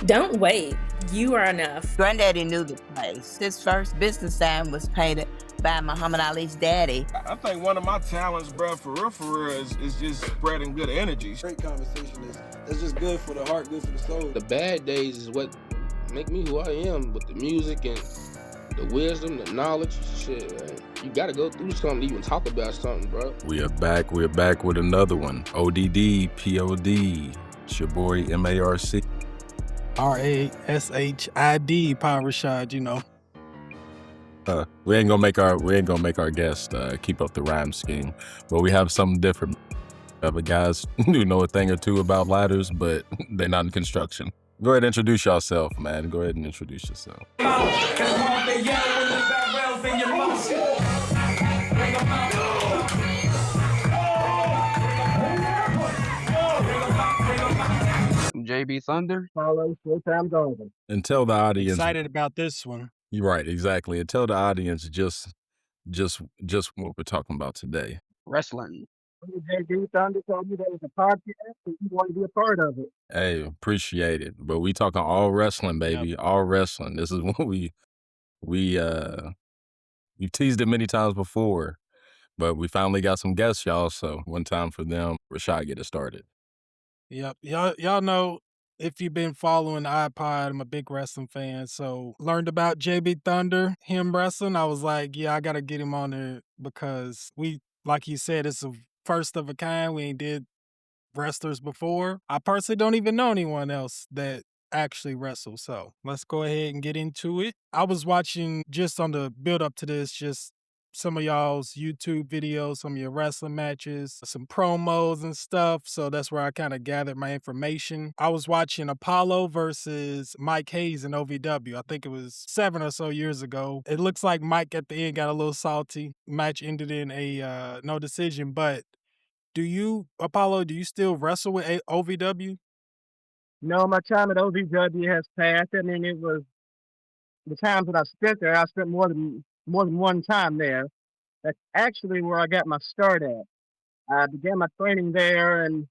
Don't wait. You are enough. Granddaddy knew the place. His first business sign was painted by Muhammad Ali's daddy. I think one of my talents, bro, for real, is just spreading good energy. Great conversation is just good for the heart, good for the soul. The bad days is what make me who I am, with the music and the wisdom, the knowledge, shit. Man. You gotta go through something to even talk about something, bro. We're back with another one. ODD, POD. It's your boy MARC. RASHID, Pod Rashid, you know. We ain't gonna make our guest keep up the rhyme scheme, but we have something different. Other guys who know a thing or two about ladders, but they're not in construction. Go ahead and introduce yourself, man. Go ahead and introduce yourself. JB Thunder. Follow 4 times over. And tell the audience. Excited about this one. You're right, exactly. And tell the audience just what we're talking about today. Wrestling. JB Thunder told me there was a podcast and you want to be a part of it. Hey, appreciate it. But we talking all wrestling, baby. Yep. All wrestling. This is what we teased it many times before, but we finally got some guests, y'all. So one time for them, Rashid, get it started. Yep. Y'all know, if you've been following iPod, I'm a big wrestling fan. So learned about JB Thunder, him wrestling. I was like, yeah, I got to get him on there because like you said, it's a first of a kind. We ain't did wrestlers before. I personally don't even know anyone else that actually wrestles. So let's go ahead and get into it. I was watching, just on the build up to this, just some of y'all's YouTube videos, some of your wrestling matches, some promos and stuff. So that's where I kind of gathered my information. I was watching Apollo versus Mike Hayes in OVW. I think it was 7 or so years ago. It looks like Mike at the end got a little salty. Match ended in a no decision. But Apollo, do you still wrestle with OVW? No, my time at OVW has passed. I mean, it was the times that I spent there. I spent more than one time there. That's actually where I got my start at. I began my training there, and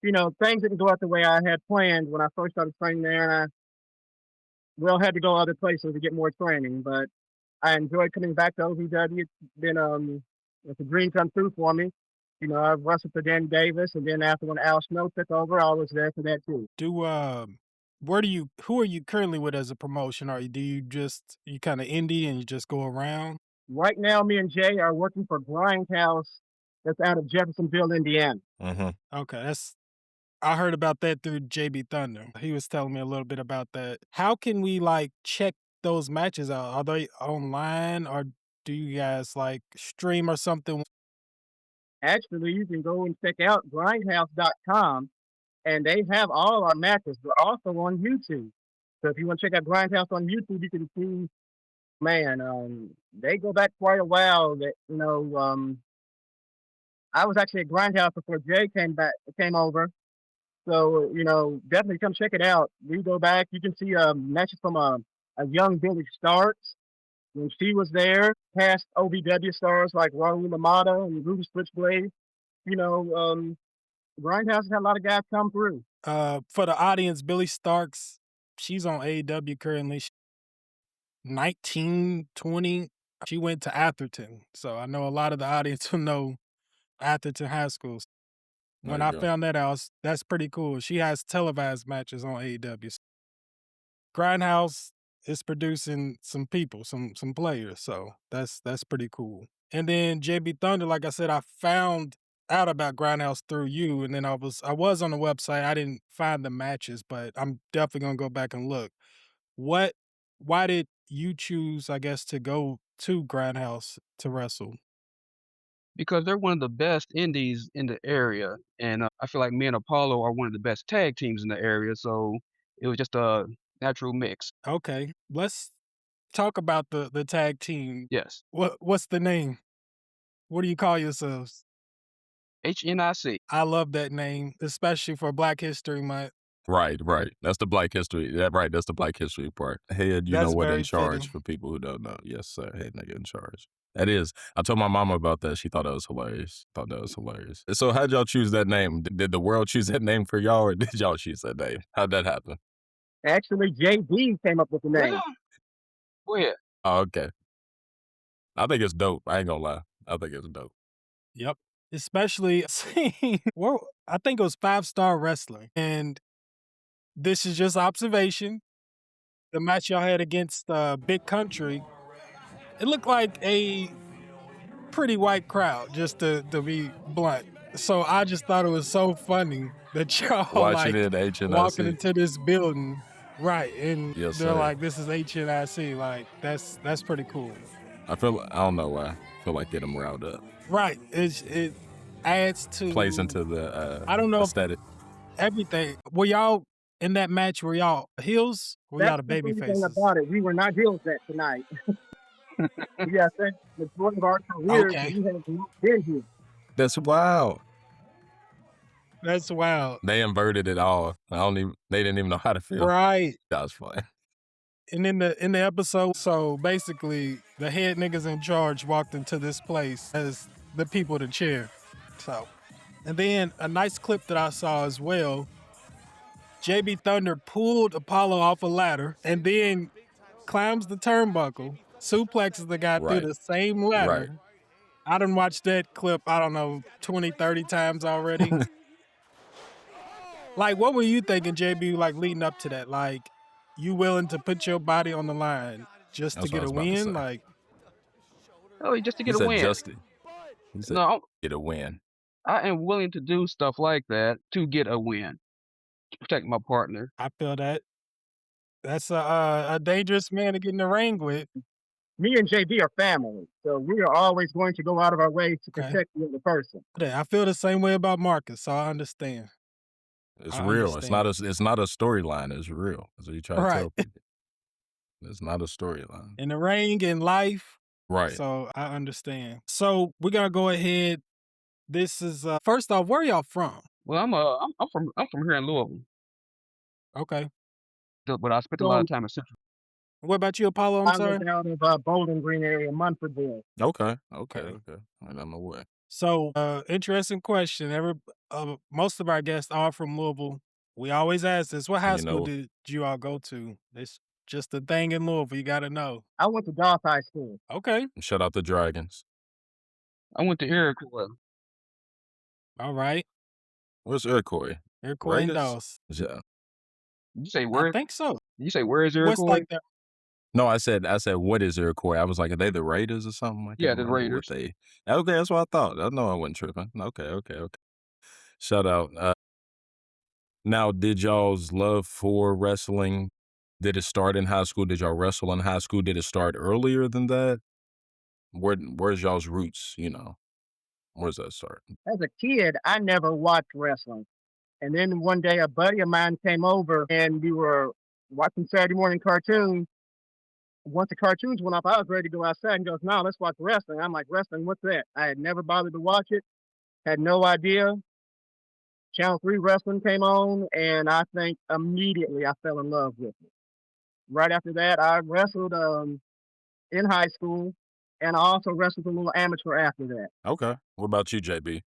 things didn't go out the way I had planned when I first started training there, and I had to go other places to get more training. But I enjoyed coming back to OVW. It's been it's a dream come true for me. I've wrestled for Danny Davis, and then after when Al Snow took over, I was there for that too. Who are you currently with as a promotion? Do you kind of indie and you just go around? Right now, me and Jay are working for Grindhouse that's out of Jeffersonville, Indiana. Mm-hmm. Okay, I heard about that through JB Thunder. He was telling me a little bit about that. How can we check those matches out? Are they online, or do you guys stream or something? Actually, you can go and check out grindhouse.com, and they have all our matches. They're also on YouTube. So if you want to check out Grindhouse on YouTube, you can see, they go back quite a while. I was actually at Grindhouse before Jay came over. So, definitely come check it out. We go back, you can see matches from a young Billy Starks when she was there, past OVW stars like Raul Lamada and Ruby Switchblade. Grindhouse has had a lot of guys come through. For the audience, Billy Starks, she's on AEW currently. 19, 20, she went to Atherton. So I know a lot of the audience will know Atherton High School. When I found that out, that's pretty cool. She has televised matches on AEW. Grindhouse is producing some people, some players. So that's pretty cool. And then JB Thunder, like I said, I found out about Grindhouse through you, and then I was on the website. I didn't find the matches, but I'm definitely gonna go back and look. Why did you choose, I guess, to go to Grindhouse to wrestle? Because they're one of the best indies in the area, and I feel like me and Apollo are one of the best tag teams in the area, so it was just a natural mix. Okay, let's talk about the tag team. Yes. What's the name? What do you call yourselves? HNIC. I love that name, especially for Black History Month. Right. That's the Black History. Right, that's the Black History part. Head, That's know what, in very charge fitting. for people who don't know. Yes, sir. Head nigga in charge. That is. I told my mama about that. She thought that was hilarious. So how'd y'all choose that name? Did the world choose that name for y'all, or did y'all choose that name? How'd that happen? Actually, JB came up with the name. Really? Go ahead. Oh, okay. I think it's dope. I ain't gonna lie. I think it's dope. Yep. Especially seeing, well, I think it was 5-Star Wrestling. And this is just observation. The match y'all had against Big Country, it looked like a pretty white crowd, just to be blunt. So I just thought it was so funny that y'all Watching like it at HNIC. walking into this building, right? And Yes, they're sir. like, "This is HNIC." Like that's pretty cool. I don't know why. I feel like get them riled up. Right. It adds to Plays into the I don't know if aesthetic. everything. Were y'all in that match? Were y'all heels? Were y'all That's the the baby funny thing faces? about it. We were not heels that tonight. Yeah, the majority of our careers, Okay. we have not been here. That's wild. That's wild. They inverted it all. They didn't even know how to feel. Right. That was fun. And in the episode, so basically the head niggas in charge walked into this place as the people to cheer. So, and then a nice clip that I saw as well, JB Thunder pulled Apollo off a ladder and then climbs the turnbuckle, suplexes the guy Right. through the same ladder. Right. I done watched that clip, I don't know, 20, 30 times already. Like, what were you thinking, JB, like leading up to that? Like, you willing to put your body on the line just That's to what get I a was about to win? say. Like, Oh, just to He get a said win. Justin. He said No, get a win. I am willing to do stuff like that to get a win, to protect my partner. I feel that. That's a dangerous man to get in the ring with. Me and JB are family, so we are always going to go out of our way to Okay. protect the other person. I feel the same way about Marcus, so I understand. It's I real. understand. It's not a storyline. It's real. That's what you try to Right. tell people. It's not a storyline. In the ring, in life. Right. So I understand. So we're gonna go ahead. This is first off, where y'all from? Well, I'm from here in Louisville, Okay. but I spent a lot of time in Central. What about you, Apollo? I'm I sorry. live out of Bowling Green area, Munfordville. Okay. Okay. I'm aware. So, interesting question. Most of our guests are from Louisville. We always ask this: what high You school know- did you all go to? It's just a thing in Louisville. You got to know. I went to Doss High School. Okay. Shout out the Dragons. I went to Iroquois. All right. Where's Iroquois? Iroquois and Raiders? Dawes. Yeah. Did you say I where? think so. Did you say where is What's Iroquois? like that? No, I said what is Iroquois? I was like, are they the Raiders or something? I Yeah, can't the remember what Raiders. Okay, that's what I thought. I know I wasn't tripping. Okay. Shout out. Now, did y'all's love for wrestling, did it start in high school? Did y'all wrestle in high school? Did it start earlier than that? Where's y'all's roots, Where's that start? As a kid, I never watched wrestling. And then one day, a buddy of mine came over and we were watching Saturday morning cartoons. Once the cartoons went off, I was ready to go outside and goes, "No, let's watch wrestling." I'm like, "Wrestling? What's that?" I had never bothered to watch it, had no idea. Channel 3 wrestling came on, and I think immediately I fell in love with it. Right after that, I wrestled in high school, and I also wrestled a little amateur after that. Okay. What about you, JB?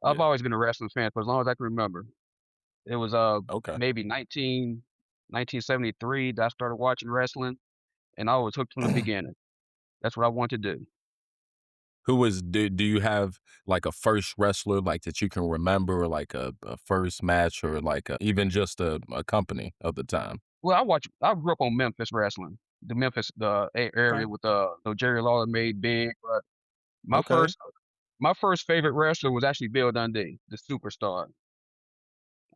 I've Yeah. always been a wrestling fan for as long as I can remember. It was Okay. maybe 1973 that I started watching wrestling, and I was hooked from the beginning. That's what I wanted to do. Do you have like a first wrestler like that you can remember, or like a first match, or like even just a company of the time? Well, I grew up on Memphis wrestling, the area with Jerry Lawler made big. But my first favorite wrestler was actually Bill Dundee, the superstar.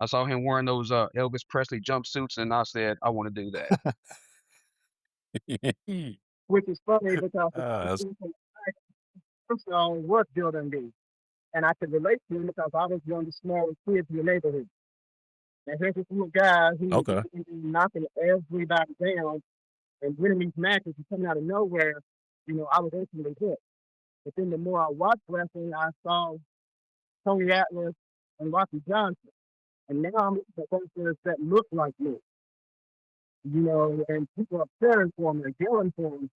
I saw him wearing those Elvis Presley jumpsuits, and I said, I want to do that. Which is funny because that's- first song was Bill Dundee. And I could relate to him because I was one of the smallest kids in the neighborhood. And here's this little guy who Okay. was knocking everybody down and winning these matches and coming out of nowhere. I was instantly hooked. But then the more I watched wrestling, I saw Tony Atlas and Rocky Johnson. And now I'm looking at wrestlers that look like me. And people are cheering for me, they're yelling for me.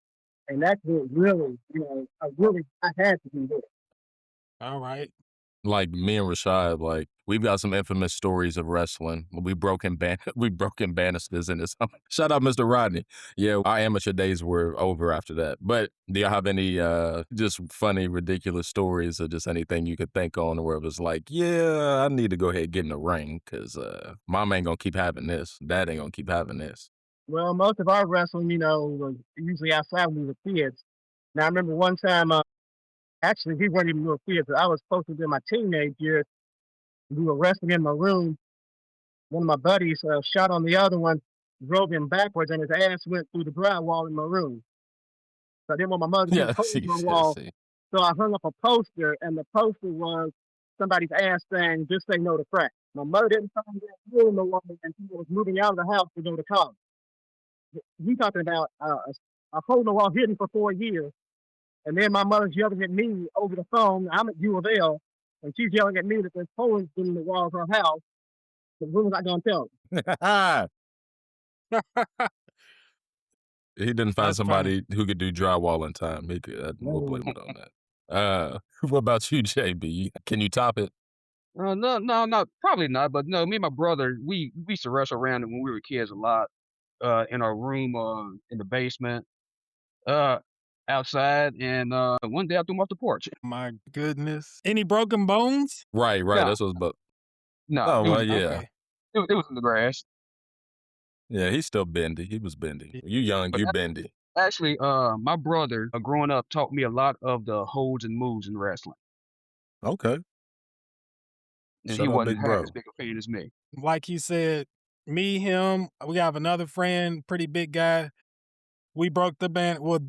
And that's what really, I had to do this. All right. like me and Rashad, like we've got some infamous stories of wrestling. We broken banisters in this. Shout out Mr. Rodney. Yeah, our amateur days were over after that. But do y'all have any just funny, ridiculous stories or just anything you could think on where it was like, yeah, I need to go ahead and get in the ring because mom ain't gonna keep having this. Dad ain't gonna keep having this. Well, most of our wrestling, was usually outside when we were kids. Now, I remember one time, actually, we weren't even little kids. I was supposed to be in my teenage years. We were wrestling in my room. One of my buddies shot on the other one, drove him backwards, and his ass went through the drywall in my room. So I didn't want my mother to Yeah, put see, on my wall. see. So I hung up a poster, and the poster was somebody's ass saying, "Just say no to crack." My mother didn't find that room no longer, and she was moving out of the house to go to college. We talking about a hole in the wall hidden for 4 years. And then my mother's yelling at me over the phone. I'm at U of L, and she's yelling at me that there's holes in the walls of her house. The room's not going to tell me. He didn't find That's funny. somebody who could do drywall in time. He could. We'll blame it on that. What about you, JB? Can you top it? No, probably not. But no, me and my brother, we used to wrestle around when we were kids a lot. In our room, in the basement, outside, and one day I threw him off the porch. My goodness. Any broken bones? Right. No, That's what's but. no, Oh it was well, yeah, Okay. it was in the grass. yeah. He's still bendy. He was bendy. You young, But you bendy. actually, my brother, growing up, taught me a lot of the holds and moves in wrestling, Okay. and he Shout out, wasn't big half bro. as big a fan as me. Like he said, me, him, we have another friend, pretty big guy. We broke the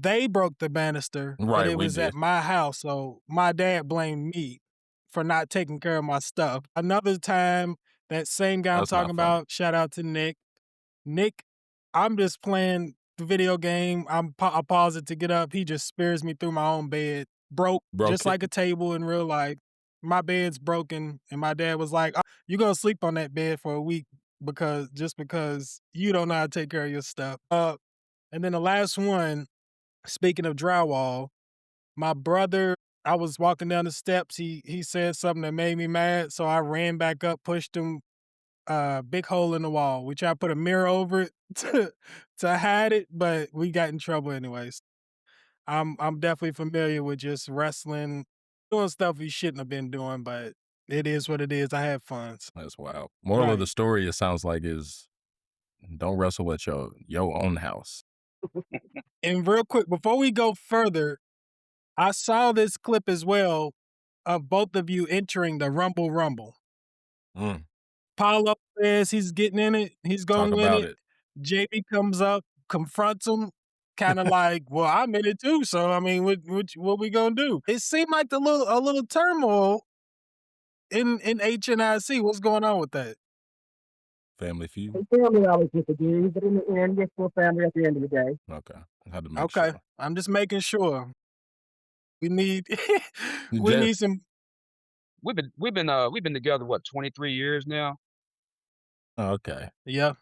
they broke the banister, but Right, it we was at did. my house. So my dad blamed me for not taking care of my stuff. Another time, that same guy I'm That's not talking funny. about, shout out to Nick. Nick, I'm just playing the video game. I pause it to get up. He just spears me through my own bed. Broke, Broke just it. like a table in real life. My bed's broken. And my dad was like, you're going to sleep on that bed for a week because you don't know how to take care of your stuff. And then the last one, speaking of drywall, my brother, I was walking down the steps. He said something that made me mad. So I ran back up, pushed him, big hole in the wall. We tried to put a mirror over it to hide it, but we got in trouble anyways. I'm definitely familiar with just wrestling, doing stuff we shouldn't have been doing, but it is what it is. I had fun. That's wild. Moral of Right. the story, it sounds like, is don't wrestle at your own house. And real quick, before we go further, I saw this clip as well of both of you entering the Rumble Rumble. Mm, Paulo says he's getting in it. He's talk going to win about it. it. JB comes up, confronts him, kind of like, well, I'm in it too. So, I mean, what we going to do? It seemed like a little turmoil in HNIC. What's going on with that? Family feud. And family always disagrees, but in the end, we're still family at the end of the day. Okay, I had to make Okay. sure. I'm just making sure. We need we Jeff, need some. We've been together 23 years now. okay. Yeah.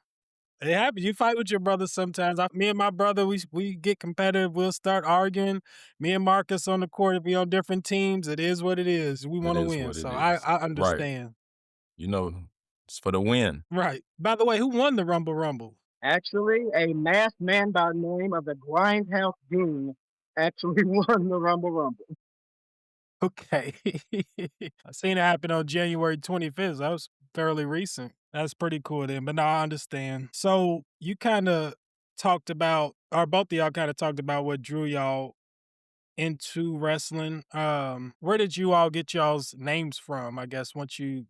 It happens. You fight with your brother sometimes. Me and my brother, we get competitive. We'll start arguing. Me and Marcus on the court, if we on different teams, it is what it is. We It want to is win. what it So is. I Right. understand. You know, it's for the win. Right. By the way, who won the Rumble Rumble? Actually, a masked man by the name of the Grindhouse Goon actually won the Rumble Rumble. Okay. I seen it happen on January 25th. That was fairly recent. That's pretty cool then. But no, I understand. So you kind of talked about, or both of y'all kind of talked about what drew y'all into wrestling. Where did you all get y'all's names from? I guess once you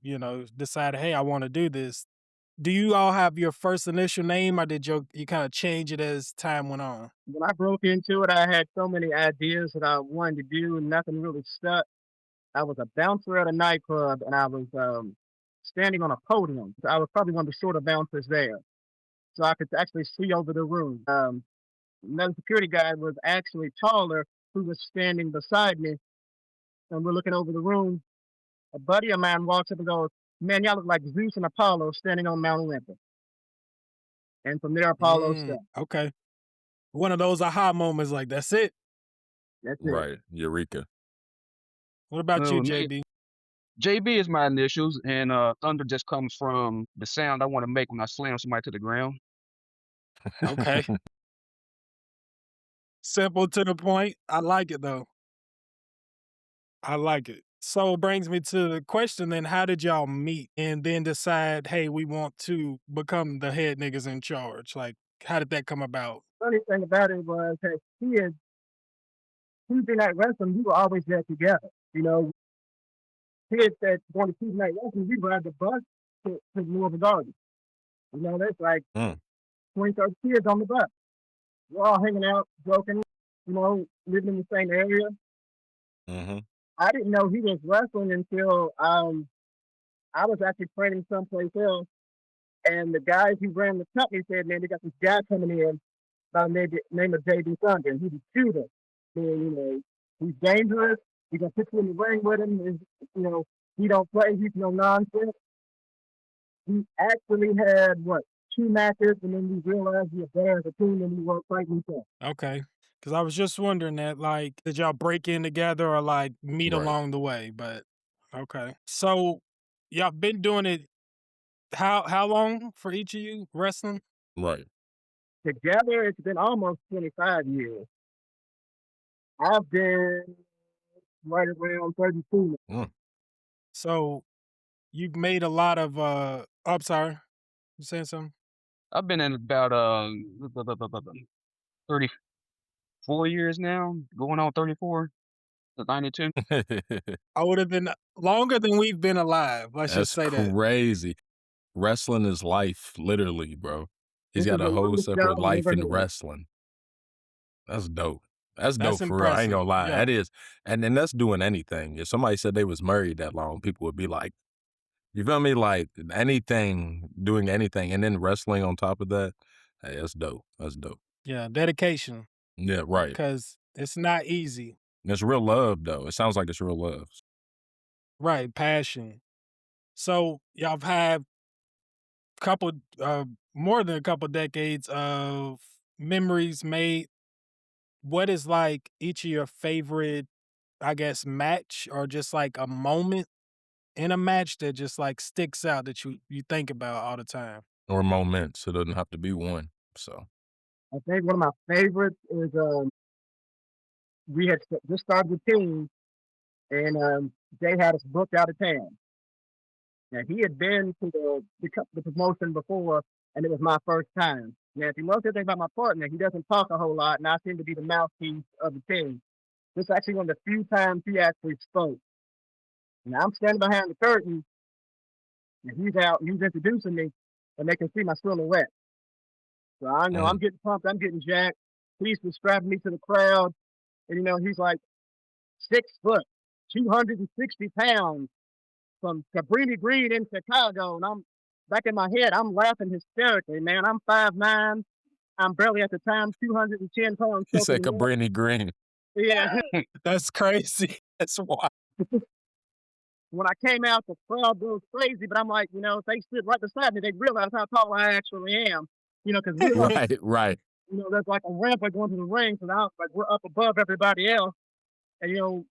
decided, hey, I want to do this. Do you all have your first initial name, or did you kind of change it as time went on? When I broke into it, I had so many ideas that I wanted to do, and nothing really stuck. I was a bouncer at a nightclub, and I was standing on a podium. I was probably one of the shorter bouncers there, so I could actually see over the room. Another security guard was actually taller, who was standing beside me, and we're looking over the room. A buddy of mine walks up and goes, "Man, y'all look like Zeus and Apollo standing on Mount Olympus." And from there, Apollo stuck. Okay. One of those aha moments, like, that's it. That's it. Right. Eureka. What about Well, you, with me, JB? JB is my initials, and Thunder just comes from the sound I want to make when I slam somebody to the ground. Okay. Simple to the point. I like it though. I like it. So it brings me to the question then, how did y'all meet and then decide, hey, we want to become the head niggas in charge? Like, how did that come about? Funny thing about it was that Tuesday night wrestling, we were always there together. You know, kids that going to Tuesday night wrestling, we ride the bus to Louisville Garden. You know, there's like 20, 30 kids on the bus. We're all hanging out, joking, you know, living in the same area. Mm-hmm. I didn't know he was wrestling until I was actually training someplace else. And the guys who ran the company said, man, they got this guy coming in by the name of JB Thunder, and he's a shooter. And, you know, he's dangerous. He's going to put you in the ring with him. And, you know, he don't play. He's no nonsense. He actually had, 2 matches, and then we realized we were better as a team than we were fighting each other. Okay. Because I was just wondering that, like, did y'all break in together or, like, meet along the way? But, okay. So, y'all been doing it how long for each of you wrestling? Right. Together, it's been almost 25 years. I've been right around 32 now. So, you've made a lot of, I'm sorry. You saying something? I've been in about 34 years now, going on 34, 92. I would have been longer than we've been alive. Let's just That's say that. crazy. Wrestling is life, literally, bro. He's got a whole separate life in wrestling. That's dope. That's dope for real. I ain't gonna lie. Yeah. That is. And that's doing anything. If somebody said they was married that long, people would be like, you feel me? Like anything, doing anything, and then wrestling on top of that. Hey, that's dope. That's dope. Yeah, dedication. Yeah, right. Because it's not easy. It's real love, though. It sounds like it's real love. Right, passion. So y'all have had more than a couple decades of memories made. What is like each of your favorite, I guess, match or just like a moment in a match that just like sticks out that you think about all the time? Or moments. It doesn't have to be one. So I think one of my favorites is we had just started the team, and Jay had us booked out of town. Now he had been to the promotion before, and it was my first time. Now, if you know anything about my partner, he doesn't talk a whole lot, and I seem to be the mouthpiece of the team. This is actually one of the few times he actually spoke. Now I'm standing behind the curtain, and he's out, and he's introducing me, and they can see my silhouette. So I know I'm getting pumped, I'm getting jacked. He's describing me to the crowd, and you know, he's like 6 foot, 260 pounds from Cabrini Green in Chicago. And I'm back in my head, I'm laughing hysterically, man. I'm 5'9". I'm barely at the time 210 pounds. he said Cabrini Green. Yeah. That's crazy. That's wild. When I came out, the crowd goes crazy, but I'm like, you know, if they stood right beside me, they'd realize how tall I actually am. You know, because right. You know, there's like a ramp going to the ring, so now like we're up above everybody else. And you know,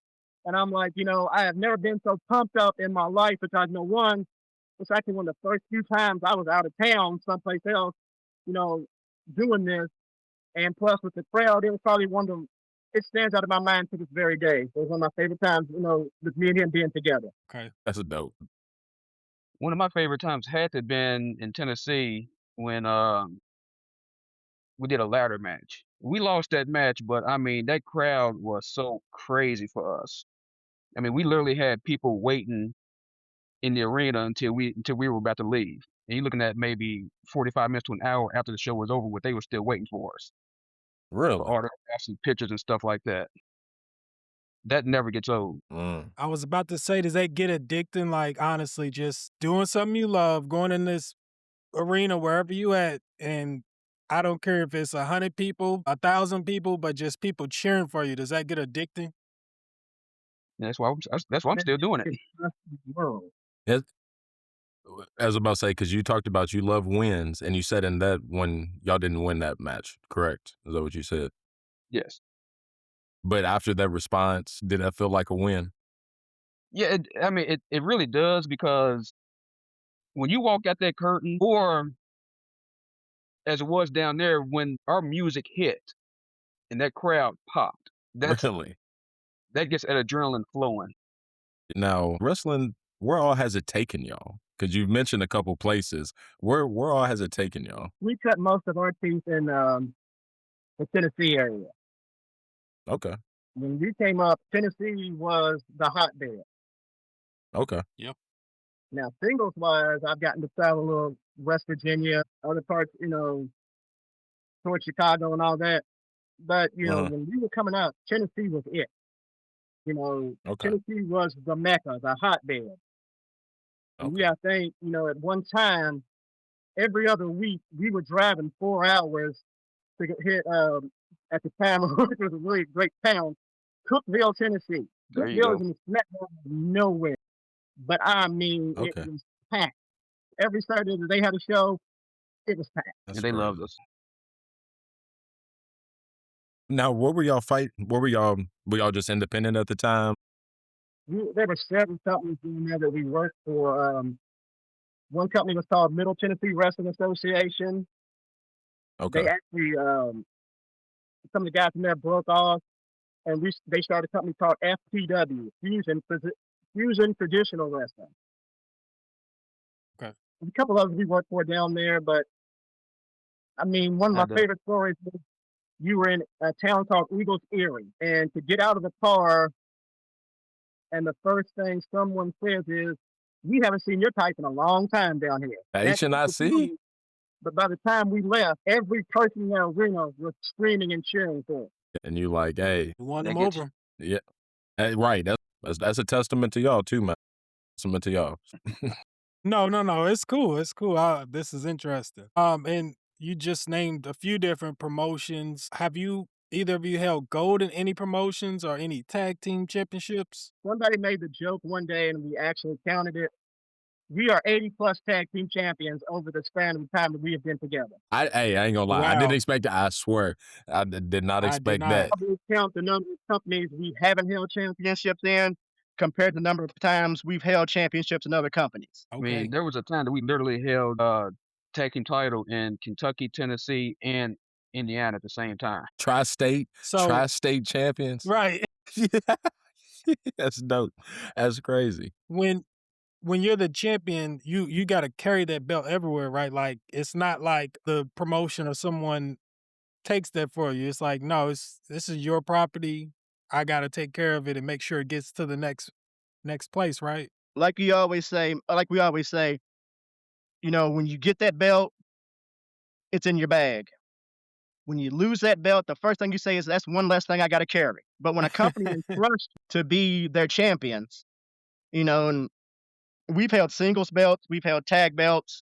and I'm like, you know, I have never been so pumped up in my life because, you know, one, it's actually one of the first few times I was out of town someplace else, you know, doing this. And plus with the crowd, it was probably it stands out of my mind to this very day. It was one of my favorite times, you know, with me and him being together. Okay. That's dope. One of my favorite times had to have been in Tennessee when we did a ladder match. We lost that match, but I mean, that crowd was so crazy for us. I mean, we literally had people waiting in the arena until we were about to leave. And you're looking at maybe 45 minutes to an hour after the show was over, but they were still waiting for us. Really? For autographs and pictures and stuff like that. That never gets old. I was about to say, does that get addicting? Like, honestly, just doing something you love, going in this arena, wherever you at, and I don't care if it's 100 people, 1,000 people, but just people cheering for you. Does that get addicting? That's why I'm still doing it. Yes. I was about to say, because you talked about you love wins, and you said in that when y'all didn't win that match, correct? Is that what you said? Yes. But after that response, did that feel like a win? Yeah, I mean, it really does because when you walk out that curtain, or as it was down there when our music hit and that crowd popped, Really? that gets that adrenaline flowing. Now, wrestling, where all has it taken y'all? Because you've mentioned a couple places. Where all has it taken y'all? We cut most of our teeth in the Tennessee area. Okay. When we came up, Tennessee was the hotbed. Okay. Yep. Now, singles wise, I've gotten to travel a little West Virginia, other parts, towards Chicago and all that. But, when we were coming up, Tennessee was it. Okay. Tennessee was the Mecca, the hotbed. And Okay. I think, at one time, every other week, we were driving 4 hours to hit, at the time, it was a really great town, Cookeville, Tennessee. There you Cookeville go. is in the smack dab of nowhere. But I mean, it Okay. was packed. Every Saturday that they had a show, it was packed. That's And they great. loved us. Now, what were y'all fight? What were y'all just independent at the time? There were several companies in there that we worked for. One company was called Middle Tennessee Wrestling Association. Okay. They actually, some of the guys from there broke off, and they started a company called FTW, Fusion Traditional Wrestling. Okay. A couple of us we worked for down there, but I mean, one of Had my to- favorite stories was you were in a town called Eagles Erie, and to get out of the car, and the first thing someone says is, "We haven't seen your type in a long time down here." That's HNIC? But by the time we left, every person in the arena was screaming and cheering for us. And you like, hey, You won That them gets- over. yeah, hey, right. That's a testament to y'all too, man. Testament to y'all. No. It's cool. It's cool. This is interesting. And you just named a few different promotions. Have either of you held gold in any promotions or any tag team championships? Somebody made the joke one day, and we actually counted it. We are 80+ tag team champions over the span of the time that we have been together. I ain't gonna lie. I Wow. didn't expect that. I swear, I did not I did expect not. that. Probably count the number of companies we haven't held championships in compared to the number of times we've held championships in other companies. I Okay. mean, there was a time that we literally held tag team title in Kentucky, Tennessee, and Indiana at the same time. Tri-state champions. Right. That's dope. That's crazy. When you're the champion, you got to carry that belt everywhere, right? Like it's not like the promotion or someone takes that for you. It's like, no, this is your property. I got to take care of it and make sure it gets to the next place, right? Like we always say, when you get that belt, it's in your bag. When you lose that belt, the first thing you say is, "That's one less thing I got to carry." But when a company entrusts to be their champions, and we've held singles belts, we've held tag belts.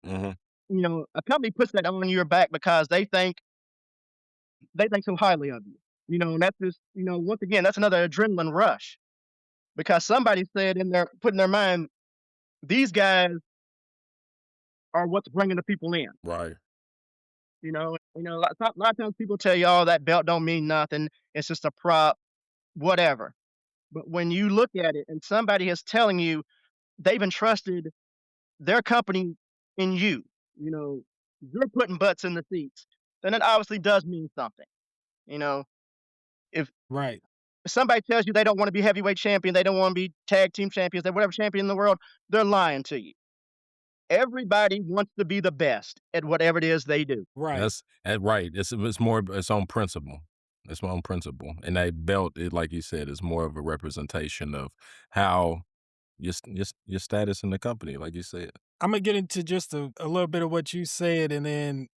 hmm A company puts that on your back because they think so highly of you. And that's just, once again, that's another adrenaline rush because somebody said put in their mind, these guys are what's bringing the people in. Right. A lot of times people tell you, "Oh, that belt don't mean nothing. It's just a prop, whatever." But when you look at it and somebody is telling you they've entrusted their company in you, you're putting butts in the seats, then it obviously does mean something. If Right. somebody tells you they don't want to be heavyweight champion, they don't want to be tag team champions, they're whatever champion in the world, they're lying to you. Everybody wants to be the best at whatever it is they do. Right. That's right. It's more its own principle. It's my own principle. And that belt, like you said, is more of a representation of how your status in the company, like you said. I'm gonna get into just a little bit of what you said and then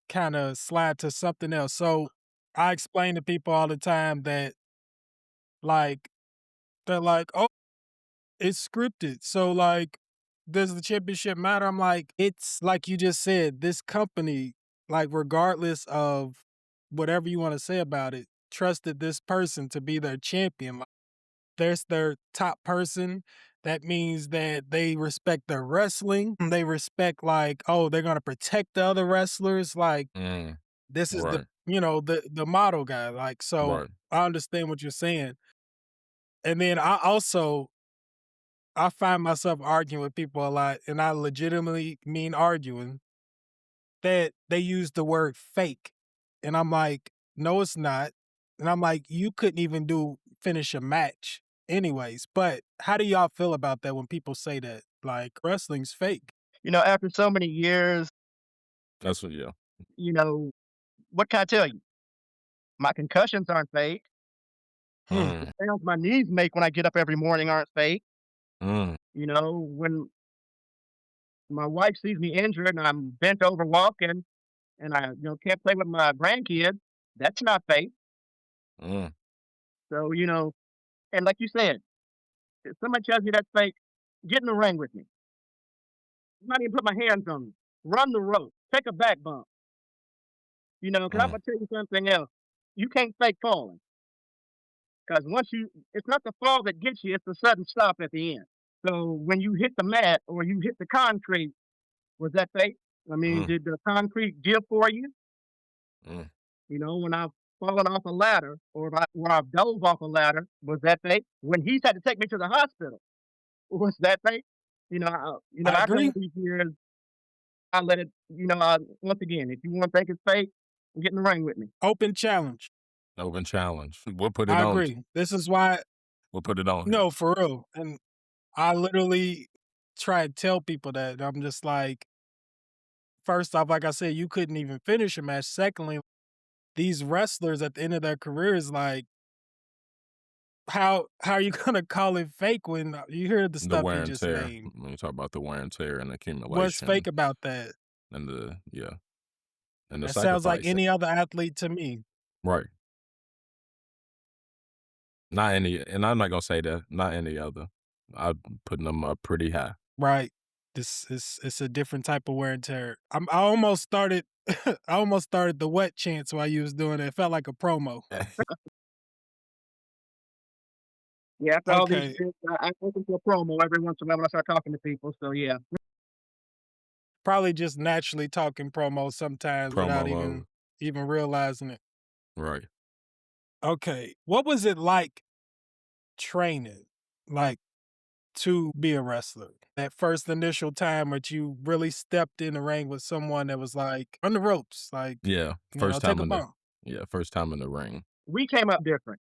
kind of slide to something else. So I explain to people all the time that like they're like, "Oh, it's scripted." So like, does the championship matter? I'm like, it's like you just said, this company, like regardless of whatever you want to say about it, trusted this person to be their champion. Like, there's their top person. That means that they respect their wrestling. They respect like, oh, they're gonna protect the other wrestlers. Like this is Right. the model guy. Like, so Right. I understand what you're saying. And then I also I find myself arguing with people a lot, and I legitimately mean arguing, that they use the word fake. And I'm like, no, it's not. And I'm like, you couldn't even finish a match anyways. But how do y'all feel about that when people say that? Like, wrestling's fake. After so many years, That's what, yeah. What can I tell you? My concussions aren't fake. Mm, The sounds my knees make when I get up every morning aren't fake. mm, When my wife sees me injured and I'm bent over walking and I, can't play with my grandkids, that's not fake. mm, So, and like you said, if somebody tells me that's fake, get in the ring with me. I'm not even put my hands on you. Run the rope. Take a back bump. Because I'm mm, going to tell you something else. You can't fake falling. Because it's not the fall that gets you, it's the sudden stop at the end. So when you hit the mat or you hit the concrete, was that fake? I mean, mm, did the concrete give for you? mm. When I've fallen off a ladder or where I've dove off a ladder, was that fake? When he's had to take me to the hospital, was that fake? I I've done agree. all these years. I let it, once again, if you want to think it's fake, get in the ring with me. Open challenge. Open challenge. We'll put it I on. agree. This is why, We'll put it on here. no, for real. And I literally try to tell people that. I'm just like, first off, like I said, you couldn't even finish a match. Secondly, these wrestlers at the end of their careers, like, how are you gonna call it fake when you hear the The stuff wear you and just tear. named? When you talk about the wear and tear and What's fake accumulation about that? and the and the That sounds like sacrifice. any other athlete to me. Right. Not any, and I'm not gonna say that. Not any other. I'm putting them up pretty high. Right. It's a different type of wear and tear. I almost started I almost started the wet chants while you was doing it. It felt like a promo. Yeah, after all these Okay. years, I listen to a promo every once in a while when I start talking to people. So yeah, Probably just naturally talking promo sometimes without Promo mode. even realizing it. Right. Okay. What was it like training? Like to be a wrestler? That first initial time that you really stepped in the ring with someone that was like on the ropes, like, Yeah. First take time a in the bump. first time in the ring. we came up different.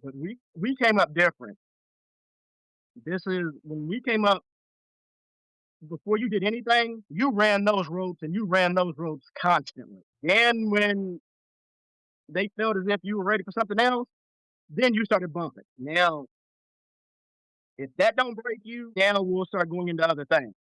But we came up different. This is when we came up. Before you did anything, you ran those ropes and you ran those ropes constantly. Then when they felt as if you were ready for something else, then you started bumping. Now, if that don't break you, now we'll start going into other things.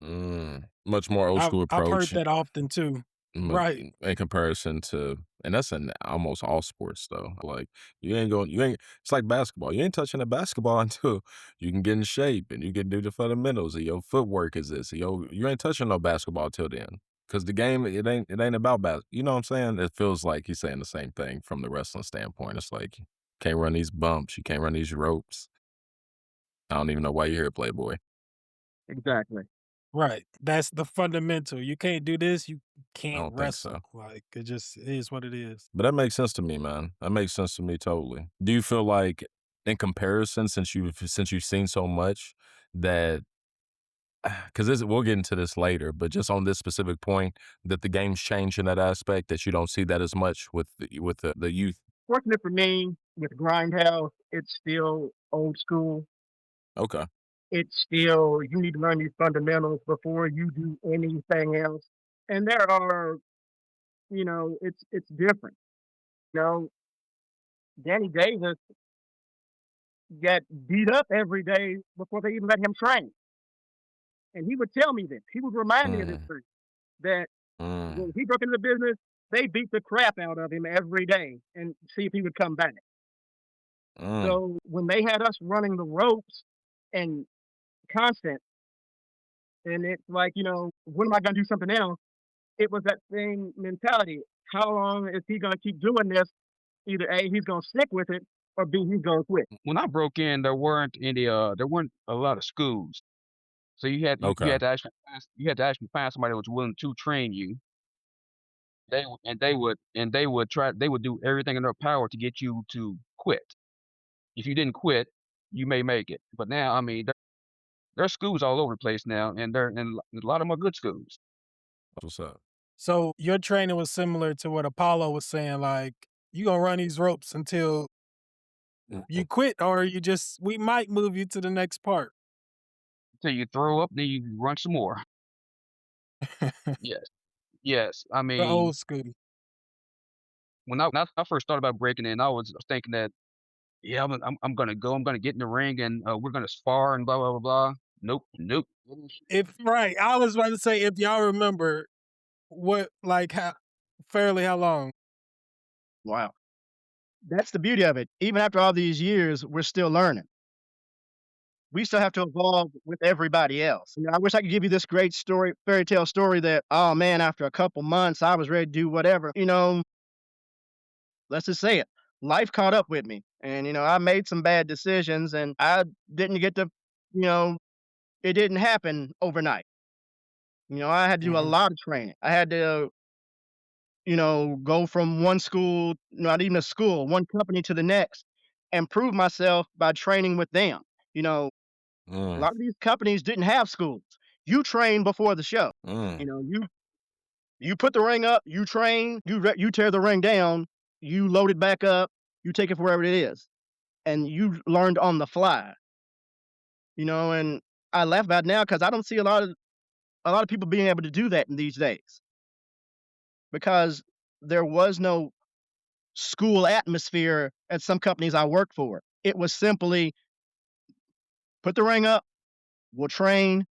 Much more old school I've heard approach. that often too. Right. In comparison to, and that's in almost all sports though. Like you ain't, it's like basketball. You ain't touching a basketball until you can get in shape and you can do the fundamentals of your footwork is this. You ain't touching no basketball till then. Cause the game, it ain't about you know what I'm saying? It feels like he's saying the same thing from the wrestling standpoint. It's like, you can't run these bumps. You can't run these ropes. I don't even know why you're here, Playboy. Exactly. Right. That's the fundamental. You can't do this, you I can't don't think wrestle. so. Like it just is what it is. But that makes sense to me, man. That makes sense to me totally. Do you feel like, in comparison, since you've seen so much, that because we'll get into this later, but just on this specific point, that the game's changed in that aspect, that you don't see that as much with the youth? Fortunate for me, with Grindhouse, it's still old school. Okay. It's still, you need to learn these fundamentals before you do anything else. And there are, it's different. You know, Danny Davis got beat up every day before they even let him train. And he would tell me this. He would remind me of this Mm, truth that mm, when he broke into the business, they beat the crap out of him every day and see if he would come back. mm, So when they had us running the ropes and constant, and it's like, when am I going to do something else? It was that same mentality. How long is he going to keep doing this? Either A, he's going to stick with it, or B, he's going to quit. When I broke in, there weren't a lot of schools. So you okay. had to actually find somebody that was willing to train you. They would do everything in their power to get you to quit. If you didn't quit, you may make it. But now, I mean, there's schools all over the place now, and a lot of them are good schools. What's up? So your training was similar to what Apollo was saying, like you gonna run these ropes until you quit, or we might move you to the next part. Until you throw up, then you run some more. Yes, yes. I The mean, old school. when I first started about breaking in, I was thinking that, yeah, I'm gonna go, I'm gonna get in the ring, and we're gonna spar and blah blah blah blah. Nope, nope. If right, I was about to say if y'all remember what like how long? Wow. That's the beauty of it. Even after all these years, we're still learning. We still have to evolve with everybody else. You know, I wish I could give you this great story, fairy tale story that, oh man, after a couple months, I was ready to do whatever. You know, let's just say it. Life caught up with me. And, you know, I made some bad decisions and I didn't get to, you know, it didn't happen overnight. You know, I had to do a lot of training. I had to, you know, go from one school, not even a school, one company to the next and prove myself by training with them. You know, a lot of these companies didn't have schools. You train before the show. You know, you put the ring up, you train, you tear the ring down, you load it back up, you take it wherever it is, and you learned on the fly. You know, and I laugh about it now because I don't see a lot of people being able to do that in these days because there was no school atmosphere at some companies I worked for. It was simply put the ring up, we'll train,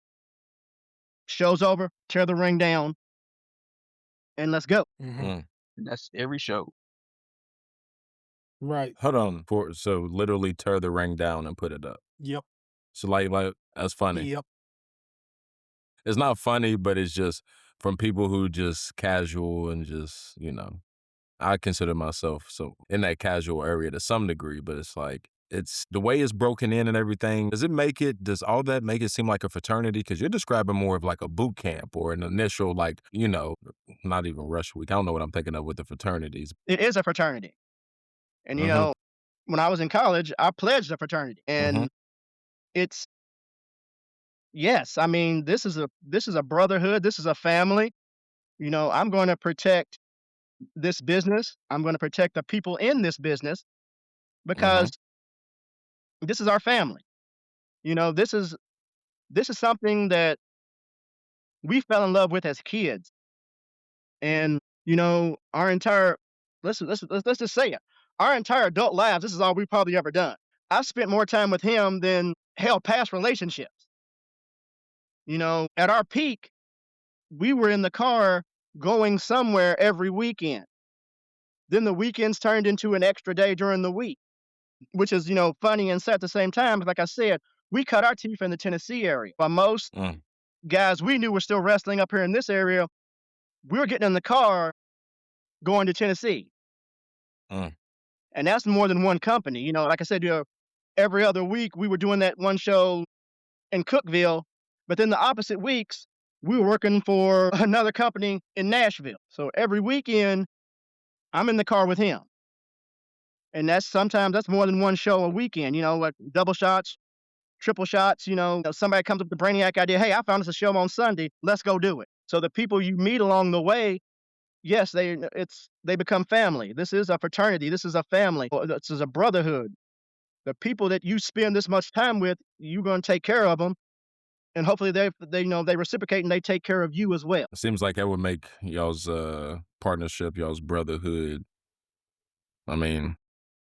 show's over, tear the ring down, and let's go. And that's every show. Right. Hold on. So literally tear the ring down and put it up. Yep. So like that's funny. Yep. It's not funny, but it's just from people who just casual and just, you know, I consider myself so in that casual area to some degree, but it's like it's the way it's broken in and everything. Does all that make it seem like a fraternity? Because you're describing more of like a boot camp or an initial, like, you know, not even rush week. I don't know what I'm thinking of with the fraternities. It is a fraternity. And, you know, when I was in college, I pledged a fraternity. And it's, yes, I mean, this is a brotherhood. This is a family. You know, I'm going to protect this business. I'm going to protect the people in this business because this is our family. You know, this is something that we fell in love with as kids. And, you know, our entire let's just say it. Our entire adult lives, this is all we've probably ever done. I've spent more time with him than hell past relationships. You know, at our peak, we were in the car going somewhere every weekend. Then the weekends turned into an extra day during the week, which is, you know, funny and sad at the same time. Like I said, we cut our teeth in the Tennessee area. While most guys we knew were still wrestling up here in this area, we were getting in the car going to Tennessee. And that's more than one company. You know, like I said, you know, every other week we were doing that one show in Cookeville, but then the opposite weeks we were working for another company in Nashville. So every weekend I'm in the car with him. And sometimes that's more than one show a weekend, you know, like double shots, triple shots, you know, somebody comes up with the brainiac idea, hey, I found us a show on Sunday, let's go do it. So the people you meet along the way, yes, they become family. This is a fraternity. This is a family. This is a brotherhood. The people that you spend this much time with, you're going to take care of them, and hopefully they you know they reciprocate and they take care of you as well. It seems like that would make y'all's partnership, y'all's brotherhood, I mean,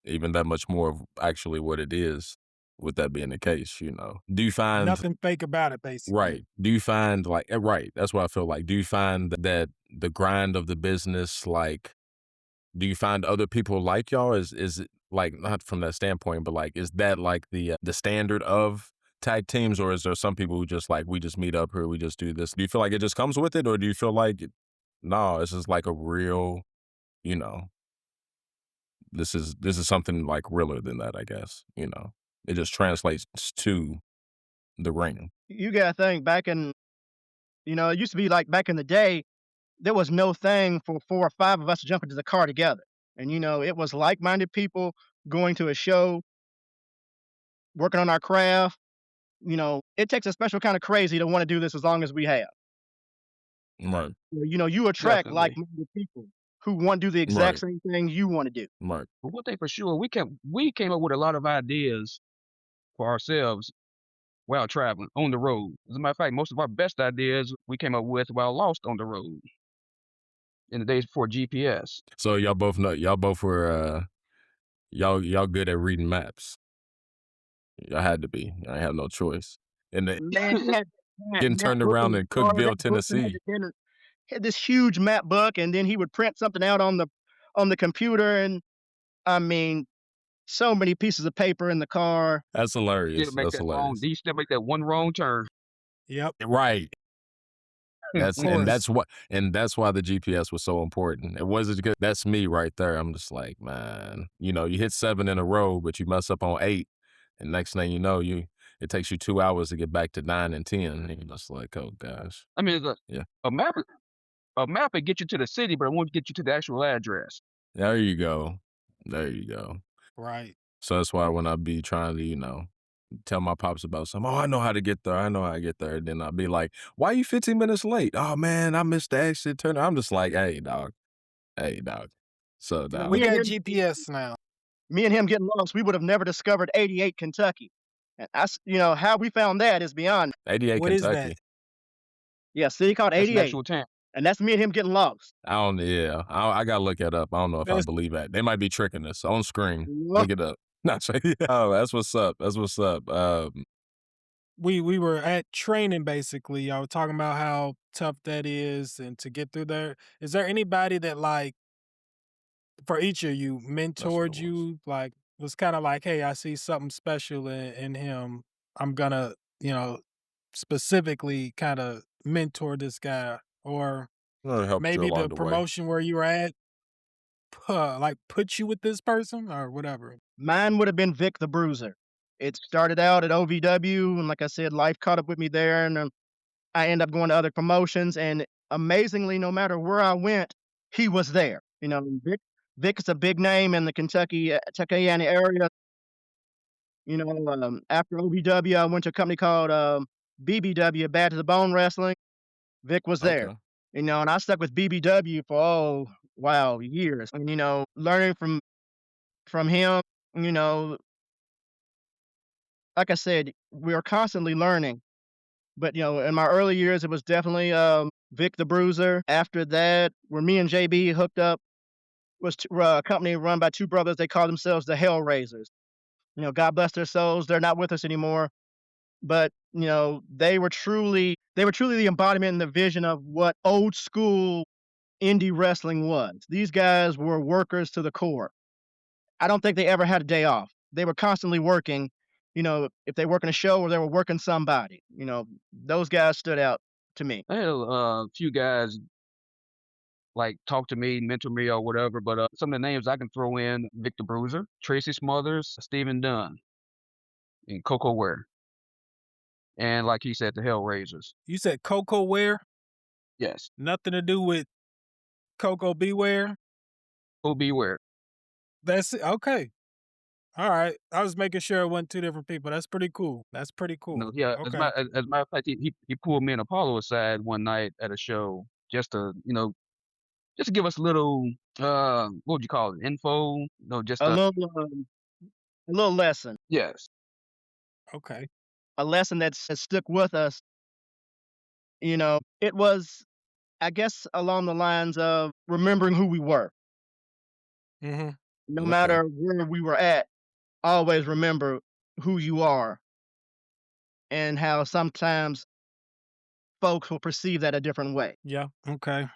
even that much more of actually what it is, with that being the case, you know. Do you find nothing fake about it, basically? Right. Do you find like right, that's what I feel like. Do you find that the grind of the business, like, do you find other people like y'all? Is it like, not from that standpoint, but like, is that like the standard of tag teams, or is there some people who just like, we just meet up here, we just do this? Do you feel like it just comes with it, or do you feel like, no, this is like a real, you know, this is something like realer than that, I guess, you know? It just translates to the ring. You got to think back in, you know, it used to be like back in the day, there was no thing for 4 or 5 of us to jump into the car together. And, you know, it was like-minded people going to a show, working on our craft, it takes a special kind of crazy to want to do this as long as we have. Right. You attract Definitely. like-minded people who want to do the exact Right. same thing you want to do. Right. But one thing for sure, we came up with a lot of ideas for ourselves while traveling on the road. As a matter of fact, most of our best ideas we came up with while lost on the road in the days before GPS. So y'all both were y'all good at reading maps. Y'all had to be. I have no choice. And Man, he had getting map turned book around in the in car. Cookeville, That book Tennessee. had this huge map book, and then he would print something out on the computer, and I mean, so many pieces of paper in the car. That's Still hilarious. make That's that wrong. hilarious. You still make that one wrong turn. Yep. Right. Of course. That's why the GPS was so important. It wasn't good. That's me right there. I'm just like, man, you hit 7 in a row, but you mess up on 8, and next thing you know, it takes you 2 hours to get back to 9 and 10. And you're just like, oh gosh. I mean, Yeah. a map will get you to the city, but it won't get you to the actual address. There you go. There you go. Right. So that's why when I be trying to, tell my pops about something, oh, I know how to get there. I know how to get there. Then I'll be like, why are you 15 minutes late? Oh man, I missed the exit turn. I'm just like, hey dog. So Yeah, dog. we Me and got him, GPS now. me and him getting lost, we would have never discovered 88 Kentucky. And how we found that is beyond. 88 What is Kentucky. that? Yeah, city called That's an 88, actual town. and that's me and him getting lost. I gotta look it up. I don't know if I That's believe that. They might be tricking us on screen. Yep. Look it up. Not sure. Oh, that's what's up. That's what's up. we were at training basically. Y'all were talking about how tough that is and to get through there. Is there anybody that like for each of you That's what mentored it was. you, like was kind of like, hey, I see something special in him. I'm gonna, specifically kind of mentor this guy. Or It helped you maybe along the the way. promotion where you were at like put you with this person or whatever. Mine would have been Vic the Bruiser. It started out at OVW, and like I said, life caught up with me there, and I ended up going to other promotions. And amazingly, no matter where I went, he was there. Vic is a big name in the Kentucky area. After OVW, I went to a company called BBW, Bad to the Bone Wrestling. Vic was there. Okay. And I stuck with BBW for years. And learning from him. You know, like I said, we are constantly learning. But in my early years, it was definitely Vic the Bruiser. After that, where me and JB hooked up, was a company run by two brothers. They call themselves the Hellraisers. God bless their souls. They're not with us anymore. But they were truly the embodiment and the vision of what old school indie wrestling was. These guys were workers to the core. I don't think they ever had a day off. They were constantly working. If they working a show or they were working somebody. Those guys stood out to me. I had a few guys like talk to me, mentor me, or whatever. But some of the names I can throw in: Victor Bruiser, Tracy Smothers, Stephen Dunn, and Coco Ware, and like he said, the Hellraisers. You said Coco Ware? Yes, Nothing to do with Coco Beware? who beware. That's it. Okay. All right. I was making sure it wasn't two different people. That's pretty cool. That's pretty cool. Yeah. Okay. As a matter of fact, he pulled me and Apollo aside one night at a show just to just to give us a little what would you call it, info? Just A little lesson. yes. Okay. A lesson has stuck with us. It was, I guess, along the lines of remembering who we were. Mm-hmm. No Okay. matter where we were at, always remember who you are and how sometimes folks will perceive that a different way. Yeah. Okay.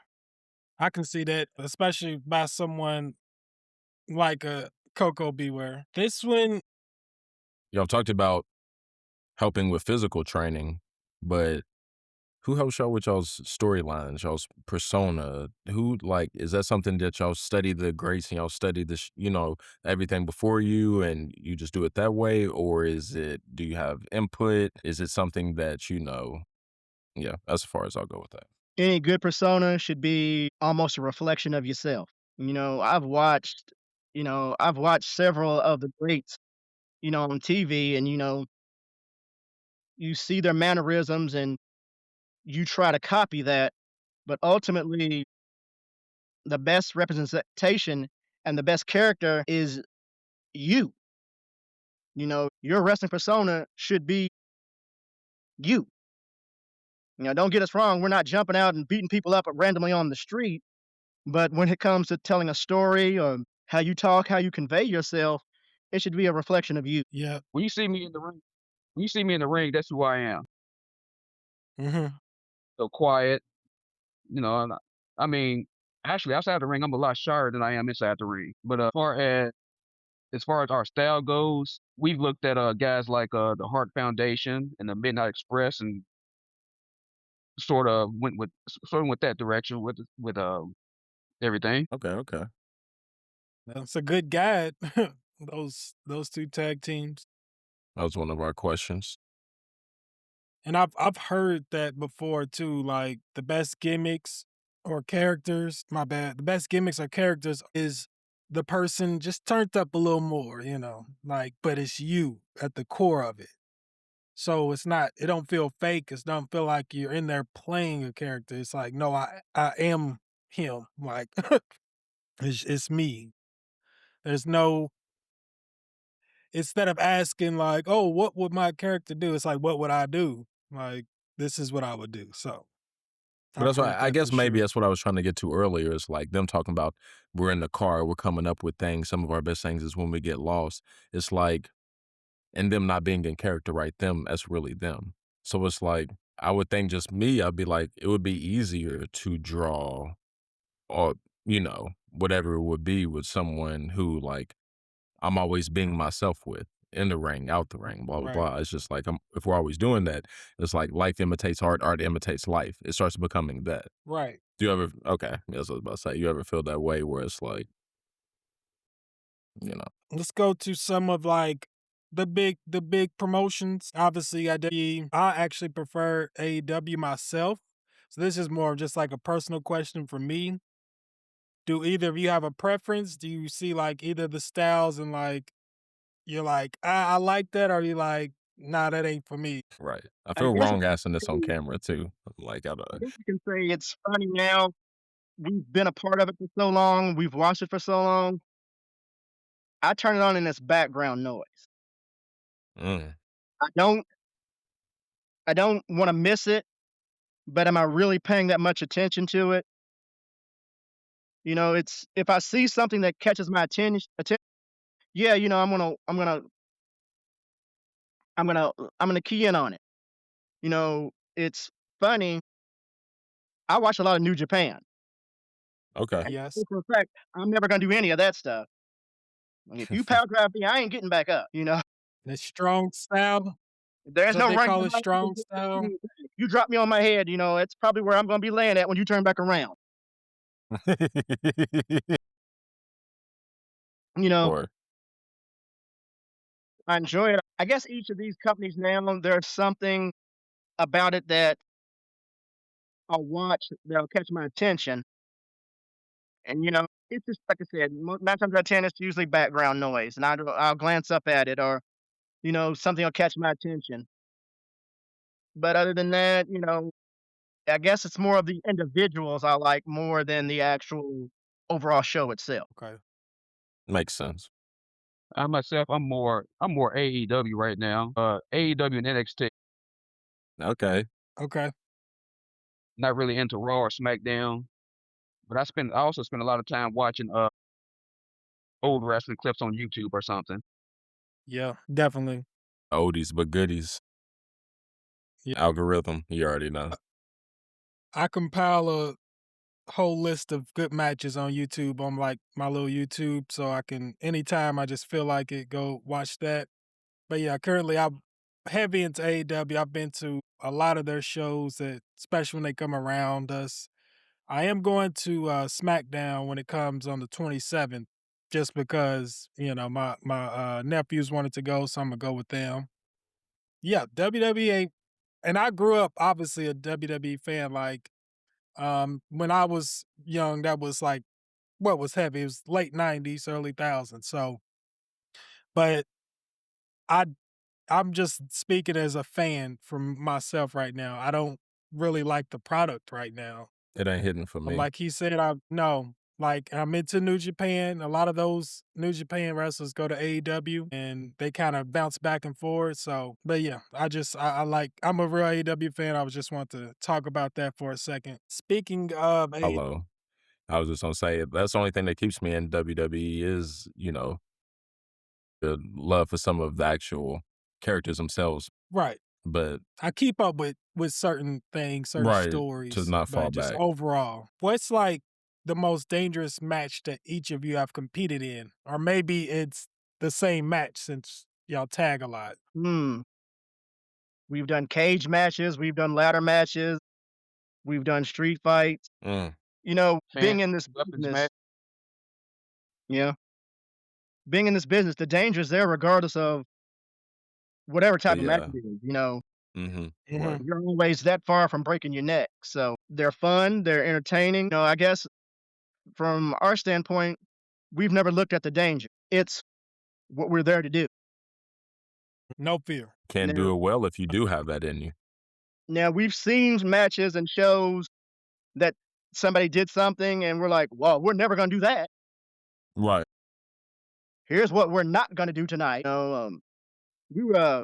I can see that, especially by someone like a Coco Beware. This one, Y'all talked about helping with physical training, but who helps y'all with y'all's storylines, y'all's persona? Is that something that y'all study the greats and y'all study this, everything before you and you just do it that way? Or do you have input? Is it something that Yeah, as far as I'll go with that. Any good persona should be almost a reflection of yourself. I've watched, I've watched several of the greats, on TV, and you see their mannerisms and you try to copy that, but ultimately the best representation and the best character is you. Your wrestling persona should be you. Don't get us wrong, we're not jumping out and beating people up randomly on the street, but when it comes to telling a story or how you talk, how you convey yourself, it should be a reflection of you. Yeah. When you see me in the ring, that's who I am. Hmm. So quiet, and I mean, actually outside the ring, I'm a lot shyer than I am inside the ring. But as far as our style goes, we've looked at guys like the Hart Foundation and the Midnight Express, and sort of went that direction with everything. Okay. That's a good guide. Those two tag teams. That was one of our questions. And I've heard that before too, like the best gimmicks or characters, my bad. The best gimmicks or characters is the person just turned up a little more, like, but it's you at the core of it. So it don't feel fake. It don't feel like you're in there playing a character. It's like, no, I am him. Like it's me. There's no instead of asking like, oh, what would my character do? It's like, what would I do? Like, this is what I would do. So But I've that's why heard I that for guess maybe sure. that's what I was trying to get to earlier. Is like them talking about we're in the car, we're coming up with things. Some of our best things is when we get lost. It's like, and them not being in character, right? Them, that's really them. So it's like, I would think just me, I'd be like, it would be easier to draw or, whatever it would be with someone who like I'm always being myself with in the ring, out the ring, blah, blah, Right. blah. It's just like, if we're always doing that, it's like life imitates art, art imitates life. It starts becoming that. Right. Do you ever, okay, that's what I was about to say. You ever feel that way where it's like, you know, Let's go to some of like the big promotions. Obviously, AEW. I actually prefer AEW myself. So this is more of just like a personal question for me. Do either of you have a preference? Do you see like either the styles and like you're like, I like that, or you like, nah, that ain't for me. right. I I feel guess wrong asking this on camera too. Like, I I don't, guess you can say it's funny now. We've been a part of it for so long. We've watched it for so long. I turn it on and it's background noise. mm, I don't I don't want to miss it, but am I really paying that much attention to it? It's if I see something that catches my attention, yeah, I'm gonna key in on it. It's funny. I watch a lot of New Japan. okay. And I Yes. know for a fact, I'm never gonna do any of that stuff. Like, if you power grab me, I ain't getting back up. The strong style. Is There's that no they running call it behind strong style? me. You drop me on my head, it's probably where I'm gonna be laying at when you turn back around. You know, Or, I enjoy it. I guess each of these companies now, there's something about it that I'll watch that'll catch my attention. And it's just like I said, 9 times out of 10, it's usually background noise, and I'll glance up at it, or something will catch my attention. But other than that, I guess it's more of the individuals I like more than the actual overall show itself. Okay. makes sense. I myself, I'm more AEW right now. AEW and NXT. Okay. Okay. Not really into Raw or SmackDown, but I also spend a lot of time watching old wrestling clips on YouTube or something. Yeah, definitely. Oldies but goodies. Yeah. Algorithm, you already know. I compile a whole list of good matches on YouTube on like my little YouTube, so I can anytime I just feel like it, go watch that. But yeah, currently I'm heavy into AEW. I've been to a lot of their shows that, especially when they come around us. I am going to SmackDown when it comes on the 27th, just because my nephews wanted to go, so I'm gonna go with them. Yeah, WWE, and I grew up obviously a WWE fan. Like when I was young, that was like what was heavy. It was late '90s, early 2000s. So, but I I'm just speaking as a fan from myself right now. I don't really like the product right now. It ain't hitting for me. Like he said, I'm into New Japan. A lot of those New Japan wrestlers go to AEW and they kind of bounce back and forth. So, but yeah, I'm a real AEW fan. I was just want to talk about that for a second. Speaking of Hello. I was just gonna say that's the only thing that keeps me in WWE is, the love for some of the actual characters themselves. right. But I keep up with certain things, certain right, stories, to not fall but just back. overall, what's like the most dangerous match that each of you have competed in? Or maybe it's the same match since y'all tag a lot. We've done cage matches, we've done ladder matches, we've done street fights. Mm. Being in this Weapons business, match. yeah, being in this business, the danger is there regardless of whatever type of match Yeah. it is. Mm-hmm. Right. You're always that far from breaking your neck. So they're fun, they're entertaining. I guess from our standpoint, we've never looked at the danger. It's what we're there to do. No fear. Can't do it well if you do have that in you. Now we've seen matches and shows that somebody did something and we're like, well, we're never gonna do that. Right. Here's what we're not gonna do tonight. We were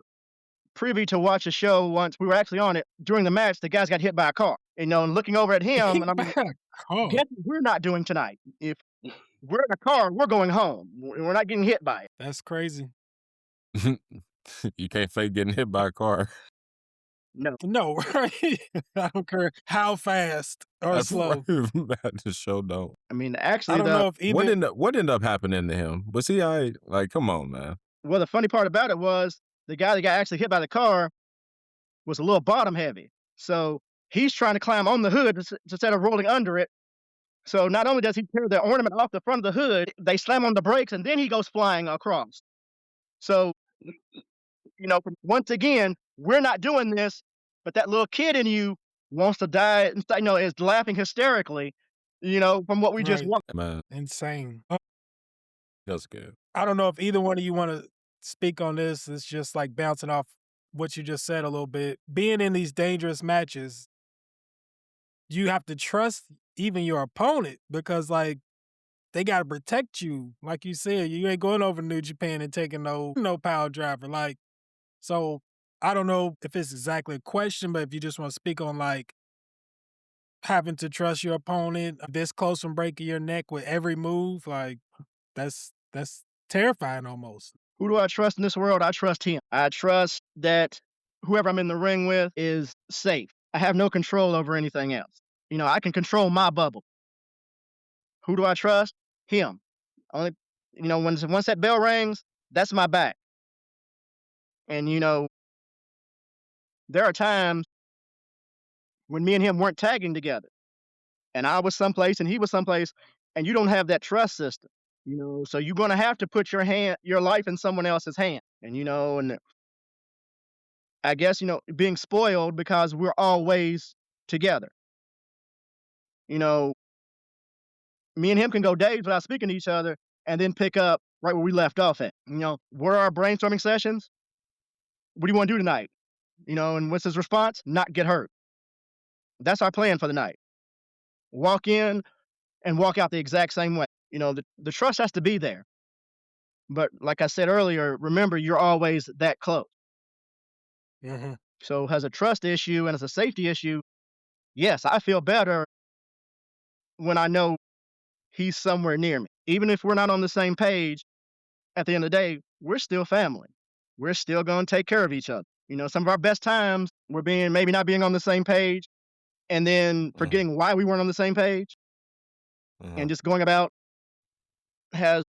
privy to watch a show once. We were actually on it during the match. The guys got hit by a car. And looking over at him, and I'm like, guess what we're not doing tonight? If we're in a car, we're going home. We're not getting hit by it. That's crazy. You can't fake getting hit by a car. No, right? I don't care how fast or That's slow. that the show don't. I mean, I actually, don't know if either. What ended up happening to him? Was he all right? Like, come on, man. well, the funny part about it was the guy that got actually hit by the car was a little bottom heavy. So he's trying to climb on the hood instead of rolling under it. So not only does he tear the ornament off the front of the hood, they slam on the brakes and then he goes flying across. So, once again, we're not doing this, but that little kid in you wants to die, is laughing hysterically, from what we just Right. watched. Man, Insane. that's good. I don't know if either one of you want to speak on this. It's just like bouncing off what you just said a little bit. Being in these dangerous matches, you have to trust even your opponent because, like, they got to protect you. Like you said, you ain't going over to New Japan and taking no power driver. Like, so I don't know if it's exactly a question, but if you just want to speak on like having to trust your opponent this close from breaking your neck with every move, like that's terrifying almost. Who do I trust in this world? I trust him. I trust that whoever I'm in the ring with is safe. I have no control over anything else. I can control my bubble. Who do I trust? Him. Only, once that bell rings, that's my back. And, there are times when me and him weren't tagging together and I was someplace and he was someplace and you don't have that trust system, so you're going to have to put your life in someone else's hand. And I guess, being spoiled because we're always together. Me and him can go days without speaking to each other and then pick up right where we left off at. What are our brainstorming sessions? What do you want to do tonight? And what's his response? Not get hurt. That's our plan for the night. Walk in and walk out the exact same way. The trust has to be there. But like I said earlier, remember, you're always that close. Mm-hmm. So as a trust issue and as a safety issue, yes, I feel better when I know he's somewhere near me. Even if we're not on the same page, at the end of the day, we're still family. We're still going to take care of each other. Some of our best times were maybe not being on the same page and then forgetting why we weren't on the same page and just going about for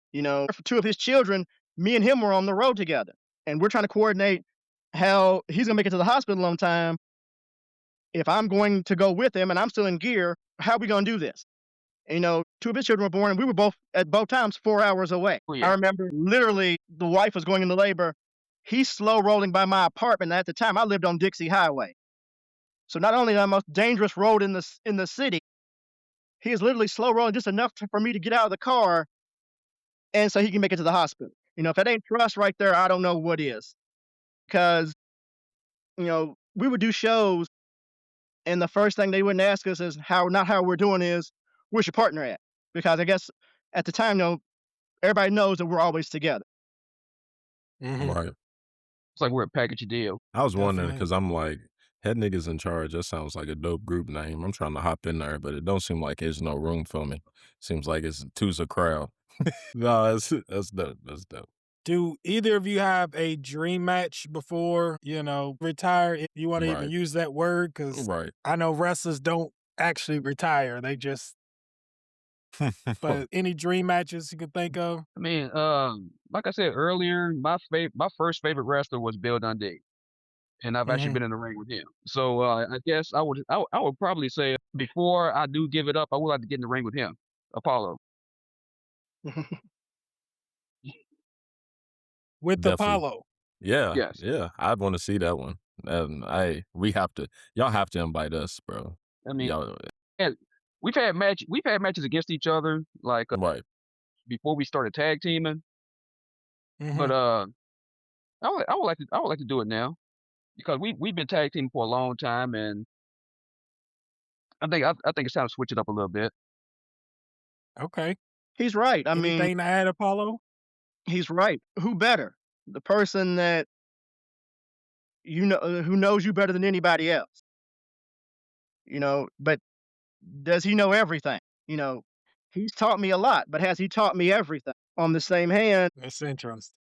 two of his children, me and him were on the road together and we're trying to coordinate how he's going to make it to the hospital on time. If I'm going to go with him and I'm still in gear, how are we going to do this? Two of his children were born and we were both at both times 4 hours away. Oh, yeah. I remember literally the wife was going into labor. He's slow rolling by my apartment. And at the time I lived on Dixie Highway. So not only the most dangerous road in the city, he is literally slow rolling just enough for me to get out of the car and so he can make it to the hospital. If it ain't trust right there, I don't know what is. because we would do shows, and the first thing they wouldn't ask us is not how we're doing, is where's your partner at? Because I guess at the time, everybody knows that we're always together. Right. It's like we're a package deal. I was wondering Definitely. because I'm like, Head Niggas in Charge. That sounds like a dope group name. I'm trying to hop in there, but it don't seem like there's no room for me. Seems like it's two's a crowd. No, that's dope. That's dope. Do either of you have a dream match before, retire? If you want to even Right. use that word, because Right. I know wrestlers don't actually retire. They just, but any dream matches you can think of? I mean, like I said earlier, my first favorite wrestler was Bill Dundee, and I've actually Mhm. been in the ring with him. So I guess I would probably say before I do give it up, I would like to get in the ring with him, Apollo. With Definitely. Apollo. Yeah. Yes. Yeah. I'd want to see that one. Y'all have to invite us, bro. I mean, Y'all, and we've had matches against each other, like right. before we started tag teaming. But Mhm. I would like to do it now because we've been tag teaming for a long time, and I think it's time to switch it up a little bit. Okay. He's right. I mean, Anything to add, Apollo? he's right. Who better? The person that who knows you better than anybody else. But does he know everything? He's taught me a lot, but has he taught me everything? On the same hand, That's interesting.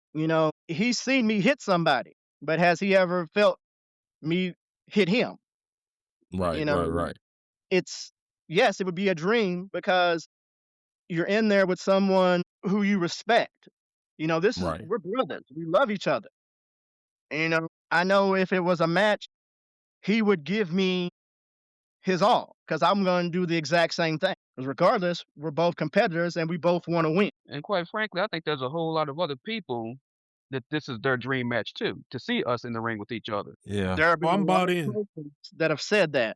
he's seen me hit somebody, but has he ever felt me hit him? Right. You know, Right. Yes, it would be a dream because you're in there with someone who you respect. Right. We're brothers. We love each other. I know if it was a match, he would give me his all because I'm going to do the exact same thing. Because regardless, we're both competitors and we both want to win. And quite frankly, I think there's a whole lot of other people that this is their dream match too, to see us in the ring with each other. Yeah. There have been Well, a I'm lot bought of in. persons that have said that.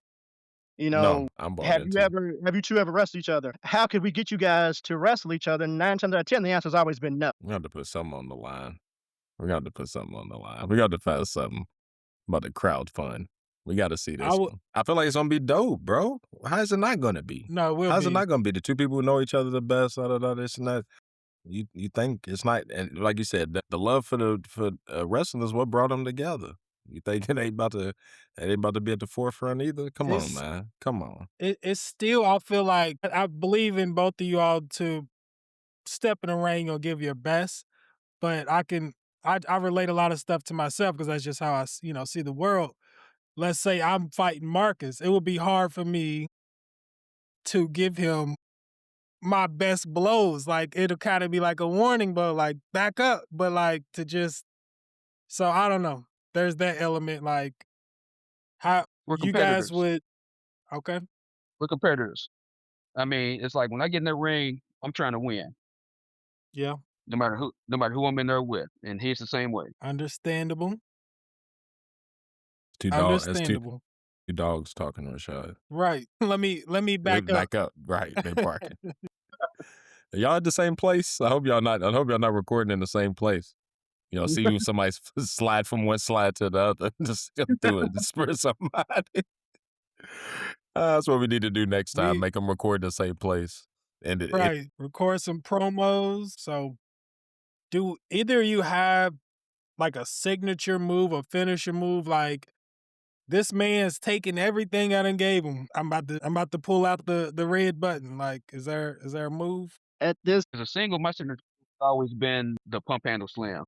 No, I'm bought into. Have you two ever wrestled each other? How could we get you guys to wrestle each other? 9 times out of 10, the answer's always been no. We got to put something on the line. We got to find something about the crowd fund. We got to see this one. I feel like it's gonna be dope, bro. How is it not gonna be? No, it will How's be. it not gonna be? The two people who know each other the best, this and that. You think it's not? And like you said, the love for wrestling is what brought them together. You think it ain't about to be at the forefront either? Come on, man. Come on. It's still, I feel like I believe in both of you all to step in the ring or give your best, but I relate a lot of stuff to myself because that's just how I see the world. Let's say I'm fighting Marcus. It would be hard for me to give him my best blows. Like, it'll kind of be like a warning, but like, back up. But like, so I don't know. There's that element, like, how We're you guys competitors. would, okay. We're competitors. I mean, it's like when I get in the ring, I'm trying to win. Yeah. No matter who I'm in there with, and he's the same way. Understandable. Two Understandable. two dogs talking, Rashad. Right. Let me back up. Back up. Right. They're barking. Are y'all at the same place? I hope y'all not recording in the same place. See somebody slide from one slide to the other. Just do it. Just spur somebody. That's what we need to do next time. Make them record in the same place. Right. Record some promos. So do either of you have like a signature move or finisher move? Like, this man's taking everything I done gave him. I'm about to pull out the red button. Like, is there a move? At this, As a single, my signature has always been the pump handle slam.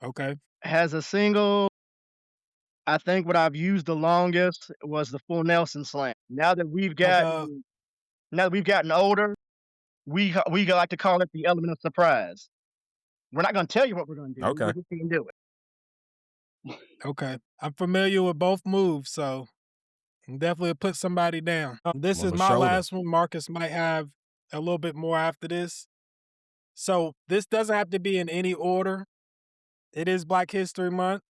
Okay. As a single, I think what I've used the longest was the full Nelson slam. Now that we've gotten older, we like to call it the element of surprise. We're not going to tell you what we're going to do. Okay. We're just going to do it. Okay. I'm familiar with both moves, so definitely put somebody down. This is my last one. Marcus might have a little bit more after this. So this doesn't have to be in any order. It is Black History Month.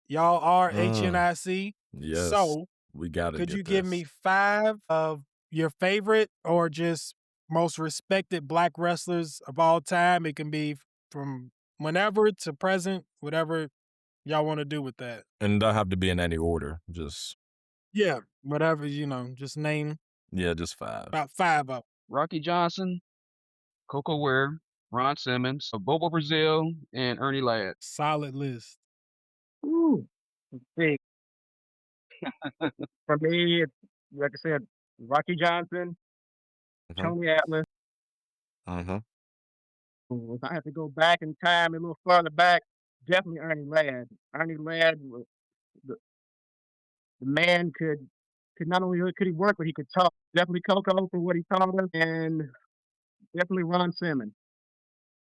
Y'all are HNIC. Yes. So we got it. Could you give me 5 of your favorite or just most respected Black wrestlers of all time? It can be from whenever to present, whatever y'all want to do with that. And don't have to be in any order. Just Yeah, whatever, just name just 5. about 5 of them. Rocky Johnson, Coco Ware, Ron Simmons, Bobo Brazil, and Ernie Ladd. Solid list. Ooh, big. For me, it's, like I said, Rocky Johnson, Mhm. Tony Atlas. Mhm. If I have to go back in time a little farther back, definitely Ernie Ladd. Ernie Ladd, the, the man could not only could he work, but he could talk. Definitely Coco for what he taught us, and definitely Ron Simmons.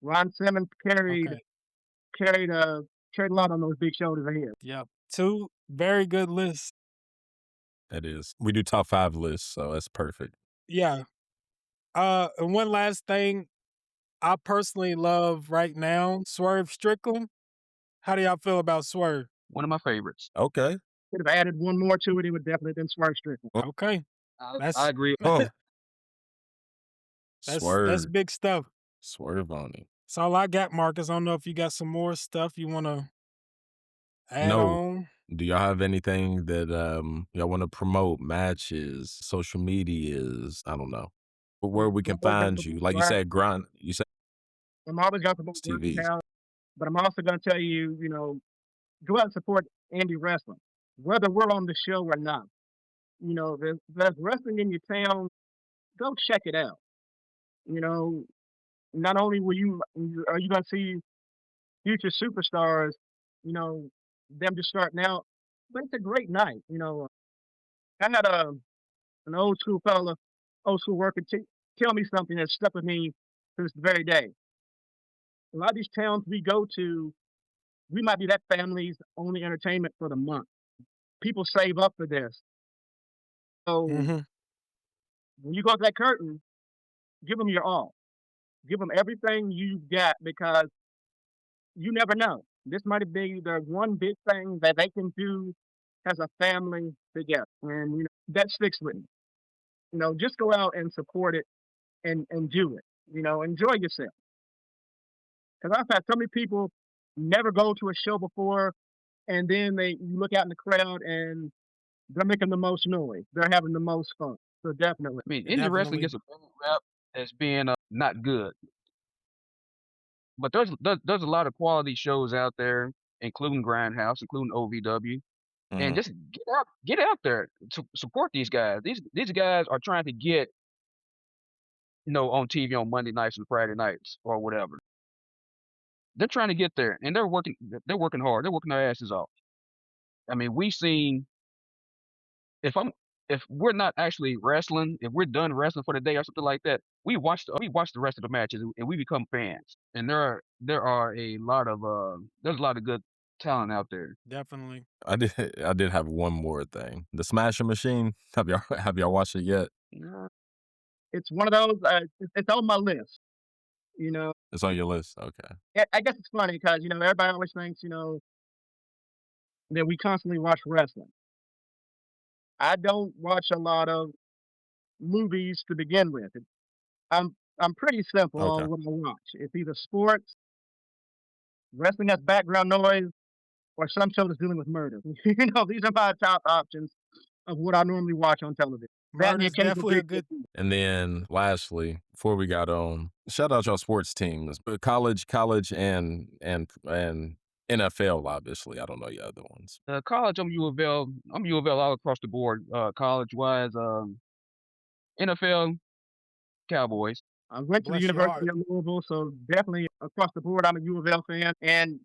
Ron Simmons carried Okay. carried carried a lot on those big shoulders of his. Yep. 2 very good lists. It is. We do top 5 lists, so that's perfect. Yeah. And one last thing, I personally love right now Swerve Strickland. How do y'all feel about Swerve? One of my favorites. Okay. Could have added one more to it, it would definitely have been Swerve Strickland. Okay. I agree. Oh, That's Swerve. big stuff. Swerve on it. That's all I got, Marcus. I don't know if you got some more stuff you want to add No. on. Do y'all have anything that y'all want to promote? Matches, social medias? I don't know. Where we can find you? Like you said, grind. You said I'm always going to promote TVs. working out, but I'm also going to tell you, go out and support indie wrestling, whether we're on the show or not. There's wrestling in your town. Go check it out. Not only are you going to see future superstars, them just starting out, but it's a great night. I had an old school fella, old school worker tell me something that stuck with me to this very day. A lot of these towns we go to, we might be that family's only entertainment for the month. People save up for this. So when you go to that curtain, give them your all. Give them everything you got because you never know. This might be the one big thing that they can do as a family together. And that sticks with me. Just go out and support it and do it. Enjoy yourself. Because I've had so many people never go to a show before, and then you look out in the crowd and they're making the most noise. They're having the most fun. So definitely. I mean, indie wrestling gets a bad rap as being not good, but there's a lot of quality shows out there, including Grindhouse, including OVW, and just get out there to support these guys. These guys are trying to get on TV on Monday nights and Friday nights or whatever. They're trying to get there, and they're working hard. They're working their asses off. I mean, we've seen if we're not actually wrestling, if we're done wrestling for the day or something like that, we watch the rest of the matches and we become fans. And there are a lot of there's a lot of good talent out there. Definitely. I did have one more thing. The Smashing Machine. Have y'all watched it yet? It's one of those. It's on my list. It's on your list. Okay. I guess it's funny because everybody always thinks that we constantly watch wrestling. I don't watch a lot of movies to begin with. I'm pretty simple on what I watch. It's either sports, wrestling has background noise, or some show that's dealing with murder. These are my top options of what I normally watch on television. Murder's definitely a good. And then lastly, before we got on, shout out y'all sports teams, but college, and NFL. Obviously, I don't know your other ones. College, I'm U of L. I'm U of L all across the board. College wise, NFL, Cowboys. I went to the University of Louisville, so definitely across the board, I'm a U of L fan. And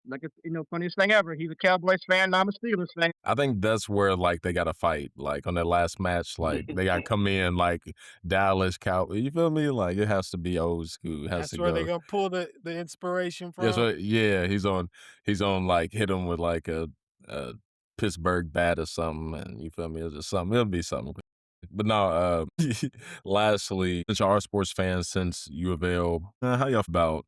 like it's funniest thing ever. He's a Cowboys fan, and I'm a Steelers fan. I think that's where they got to fight. Like on that last match, they got to come in like Dallas Cowboys. You feel me? Like it has to be old school. That's where they're gonna pull the inspiration from. Yeah, he's on like hit him with like a Pittsburgh bat or something, and you feel me? It's just something. It'll be something. But now, lastly, since y'all are sports fans, since U of L, how y'all feel about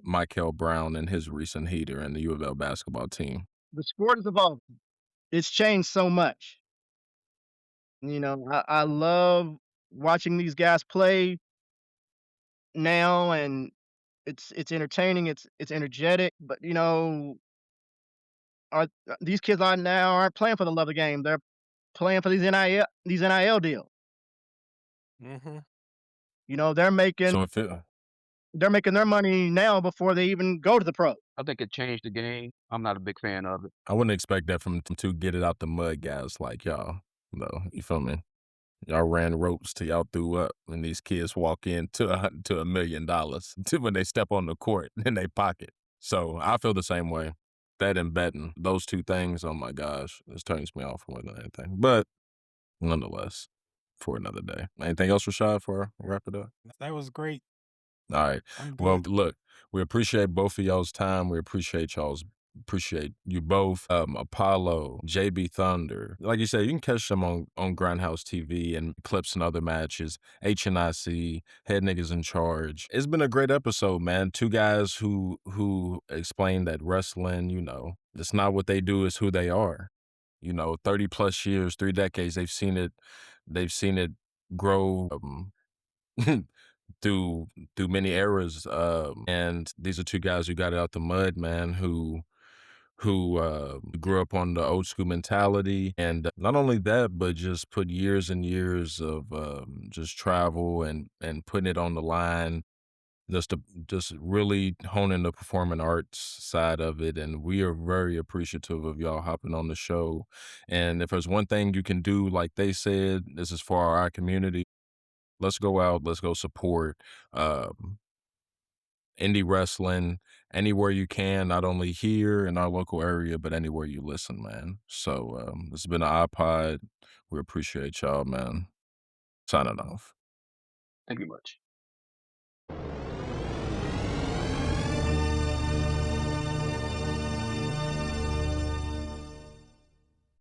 Michael Brown and his recent heater and the U of L basketball team? The sport has evolved. It's changed so much. I love watching these guys play now, and it's entertaining. It's energetic, but are these kids are now aren't playing for the love of the game. They're playing for these NIL deals. Mm-hmm. You know, they're making So if their money now before they even go to the pro. I think it changed the game. I'm not a big fan of it. I wouldn't expect that from to get it out the mud guys like y'all, though. You feel me? Y'all ran ropes till y'all threw up, and these kids walk in to $1 million when they step on the court in their pocket. So I feel the same way. That and betting, those two things, oh my gosh, this turns me off more than anything. But nonetheless, for another day. Anything else, Rashad, before I wrap it up? That was great. All right. I'm Well, good. look, we appreciate both of y'all's time. We appreciate you both. Apollo, JB Thunder. Like you said, you can catch them on Grindhouse TV and clips and other matches. HNIC, Head Niggas in Charge. It's been a great episode, man. Two guys who explain that wrestling, you know, it's not what they do, it's who they are. You know, 30 plus years, 3 decades, they've seen it grow. Through many eras, and these are two guys who got it out the mud, man, who grew up on the old school mentality, and not only that, but just put years and years of just travel and putting it on the line, just really honing the performing arts side of it. And we are very appreciative of y'all hopping on the show. And if there's one thing you can do, like they said, this is for our community. Let's go out. Let's go support indie wrestling anywhere you can, not only here in our local area, but anywhere you listen, man. So this has been an iPod. We appreciate y'all, man. Signing off. Thank you much.